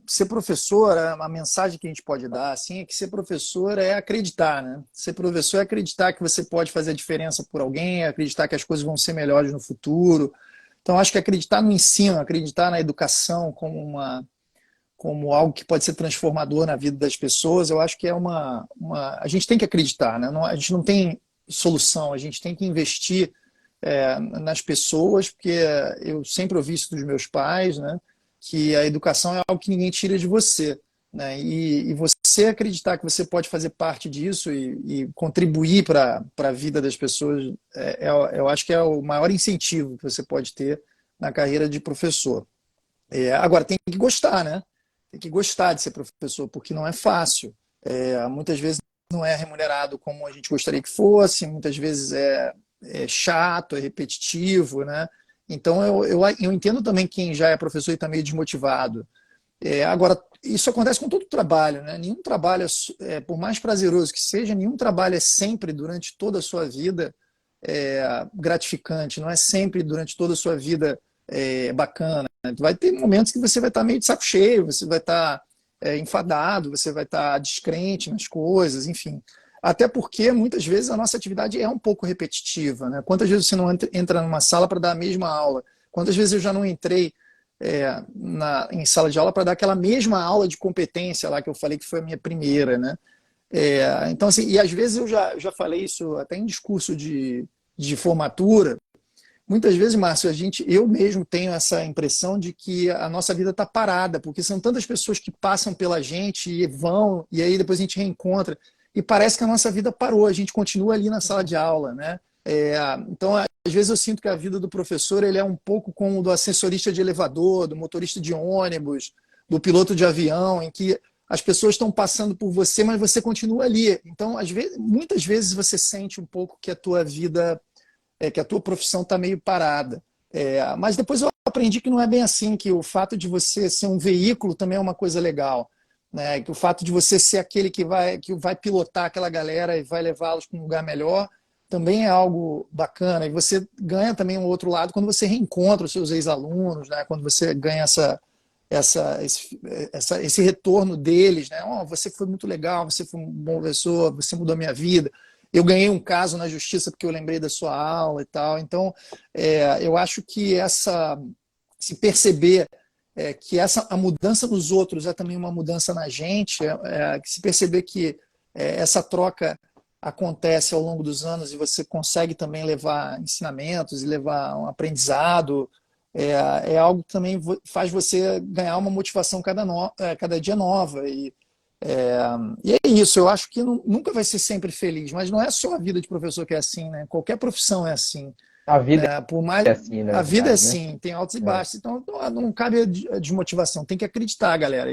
ser professor, a mensagem que a gente pode dar, assim, é que ser professor é acreditar, né? Ser professor é acreditar que você pode fazer a diferença por alguém, é acreditar que as coisas vão ser melhores no futuro. Então, acho que acreditar no ensino, acreditar na educação como algo que pode ser transformador na vida das pessoas, eu acho que é a gente tem que acreditar, né? A gente não tem solução, a gente tem que investir nas pessoas, porque eu sempre ouvi isso dos meus pais, né? Que a educação é algo que ninguém tira de você, né? E você acreditar que você pode fazer parte disso e contribuir para a vida das pessoas, eu acho que é o maior incentivo que você pode ter na carreira de professor. Agora, tem que gostar, né? Tem que gostar de ser professor, porque não é fácil. Muitas vezes não é remunerado como a gente gostaria que fosse, muitas vezes é chato, é repetitivo, né? Então, eu entendo também quem já é professor e está meio desmotivado. Agora, isso acontece com todo trabalho, né? Nenhum trabalho, por mais prazeroso que seja, nenhum trabalho é sempre, durante toda a sua vida, gratificante, não é sempre, durante toda a sua vida, bacana. Vai ter momentos que você vai estar meio de saco cheio, você vai estar enfadado, você vai estar descrente nas coisas, enfim. Até porque muitas vezes a nossa atividade é um pouco repetitiva, né? Quantas vezes você não entra numa sala para dar a mesma aula? Quantas vezes eu já não entrei em sala de aula para dar aquela mesma aula de competência lá que eu falei que foi a minha primeira, né? Então, assim, e às vezes eu já falei isso até em discurso de formatura. Muitas vezes, Márcio, eu mesmo tenho essa impressão de que a nossa vida está parada, porque são tantas pessoas que passam pela gente e vão, e aí depois a gente reencontra, e parece que a nossa vida parou, a gente continua ali na sala de aula, né? Então, às vezes eu sinto que a vida do professor ele é um pouco como o do assessorista de elevador, do motorista de ônibus, do piloto de avião, em que as pessoas estão passando por você, mas você continua ali. Então, muitas vezes você sente um pouco que a tua vida que a tua profissão está meio parada. Mas depois eu aprendi que não é bem assim, que o fato de você ser um veículo também é uma coisa legal. Né? Que o fato de você ser aquele que vai pilotar aquela galera e vai levá-los para um lugar melhor também é algo bacana. E você ganha também um outro lado quando você reencontra os seus ex-alunos, né? Quando você ganha esse retorno deles, né? Oh, você foi muito legal, você foi um bom professor, você mudou a minha vida. Eu ganhei um caso na justiça porque eu lembrei da sua aula e tal. Então, eu acho que se perceber que a mudança nos outros é também uma mudança na gente, se perceber que essa troca acontece ao longo dos anos e você consegue também levar ensinamentos e levar um aprendizado, algo que também faz você ganhar uma motivação cada dia nova. E é isso, eu acho que nunca vai ser sempre feliz, mas não é só a vida de professor que é assim, né? Qualquer profissão é assim. A vida Né? Por mais é assim, na a vida é verdade, né? assim, tem altos e baixos, então não cabe a desmotivação, tem que acreditar, galera.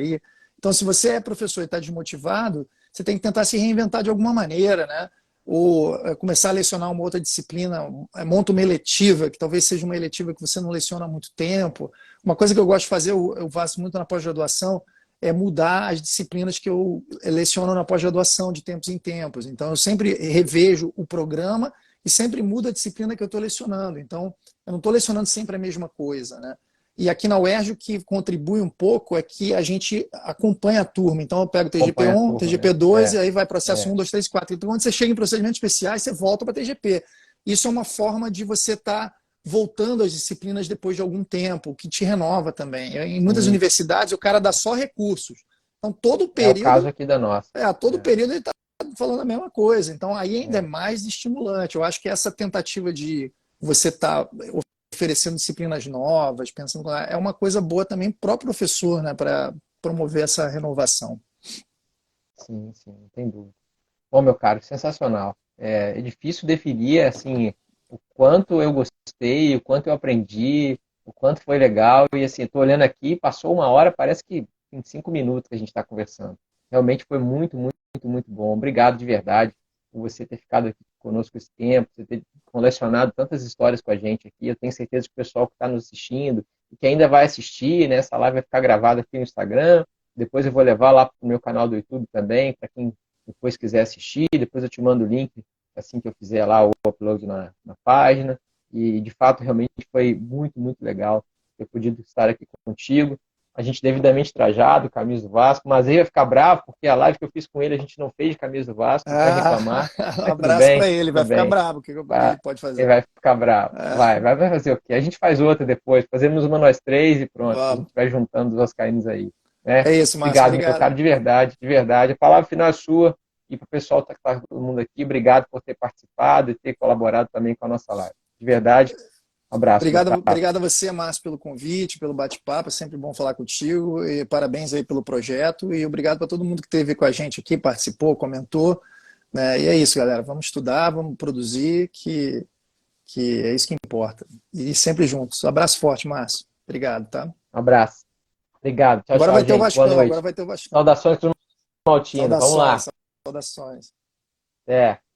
Então, se você é professor e está desmotivado, você tem que tentar se reinventar de alguma maneira, né? Ou começar a lecionar uma outra disciplina, monta uma eletiva, que talvez seja uma eletiva que você não leciona há muito tempo. Uma coisa que eu gosto de fazer, eu faço muito na pós-graduação, é mudar as disciplinas que eu leciono na pós-graduação de tempos em tempos. Então, eu sempre revejo o programa e sempre muda a disciplina que eu estou lecionando. Então, eu não estou lecionando sempre a mesma coisa, né? E aqui na UERJ, o que contribui um pouco é que a gente acompanha a turma. Então, eu pego Acompanha a TGP1, turma, né? TGP2, e aí vai processo É. 1, 2, 3, 4. Então, quando você chega em procedimentos especiais, você volta para TGP. Isso é uma forma de você estar voltando às disciplinas depois de algum tempo, o que te renova também. Em muitas Sim, universidades, o cara dá só recursos. Então, todo é o caso período, aqui da nossa. todo É. período ele está falando a mesma coisa. Então, aí ainda é É. mais estimulante. Eu acho que essa tentativa de você estar oferecendo disciplinas novas, pensando é uma coisa boa também para o professor, né? Para promover essa renovação. Sim, sim, não tem dúvida. Bom, meu caro, sensacional. É difícil definir, assim, o quanto eu gostei, o quanto eu aprendi, o quanto foi legal. E, assim, estou olhando aqui, passou uma hora, parece que em 5 minutos que a gente está conversando. Realmente foi muito, muito, muito, muito bom. Obrigado de verdade por você ter ficado aqui conosco esse tempo, você ter colecionado tantas histórias com a gente aqui. Eu tenho certeza que o pessoal que está nos assistindo e que ainda vai assistir, né, essa live vai ficar gravada aqui no Instagram. Depois eu vou levar lá para o meu canal do YouTube também, para quem depois quiser assistir. Depois eu te mando o link assim que eu fizer lá o upload na página. E de fato, realmente foi muito, muito legal ter podido estar aqui contigo. A gente devidamente trajado, camisa do Vasco, mas ele vai ficar bravo porque a live que eu fiz com ele a gente não fez de camisa do Vasco, ele vai Ah, reclamar. um Mas tudo abraço para bem, ele, vai tudo ficar bem. bravo. O que Vai, ele pode ele fazer? vai ficar bravo. Vai fazer o quê? A gente faz outra depois, fazemos uma nós três e pronto. A Vamos. gente vai juntando os vascaínos aí. Né? É isso, Márcio. Obrigado, meu Obrigado. cara, de verdade, de verdade. A palavra final é sua e para o pessoal que está todo mundo aqui, obrigado por ter participado e ter colaborado também com a nossa live. De verdade, um abraço, meu Obrigado, caro. obrigado a você, Márcio, pelo convite, pelo bate-papo. É sempre bom falar contigo. E parabéns aí pelo projeto. E obrigado para todo mundo que esteve com a gente aqui, participou, comentou. Né? E é isso, galera. Vamos estudar, vamos produzir, que é isso que importa. E sempre juntos. Um abraço forte, Márcio. Obrigado, tá? Um abraço. Obrigado. Tchau, Agora tchau, vai ter o gente. Boa Vascão, agora noite. vai ter o Vascão. Saudações para o Maltino. Vamos Saudações, lá. saudações. Até.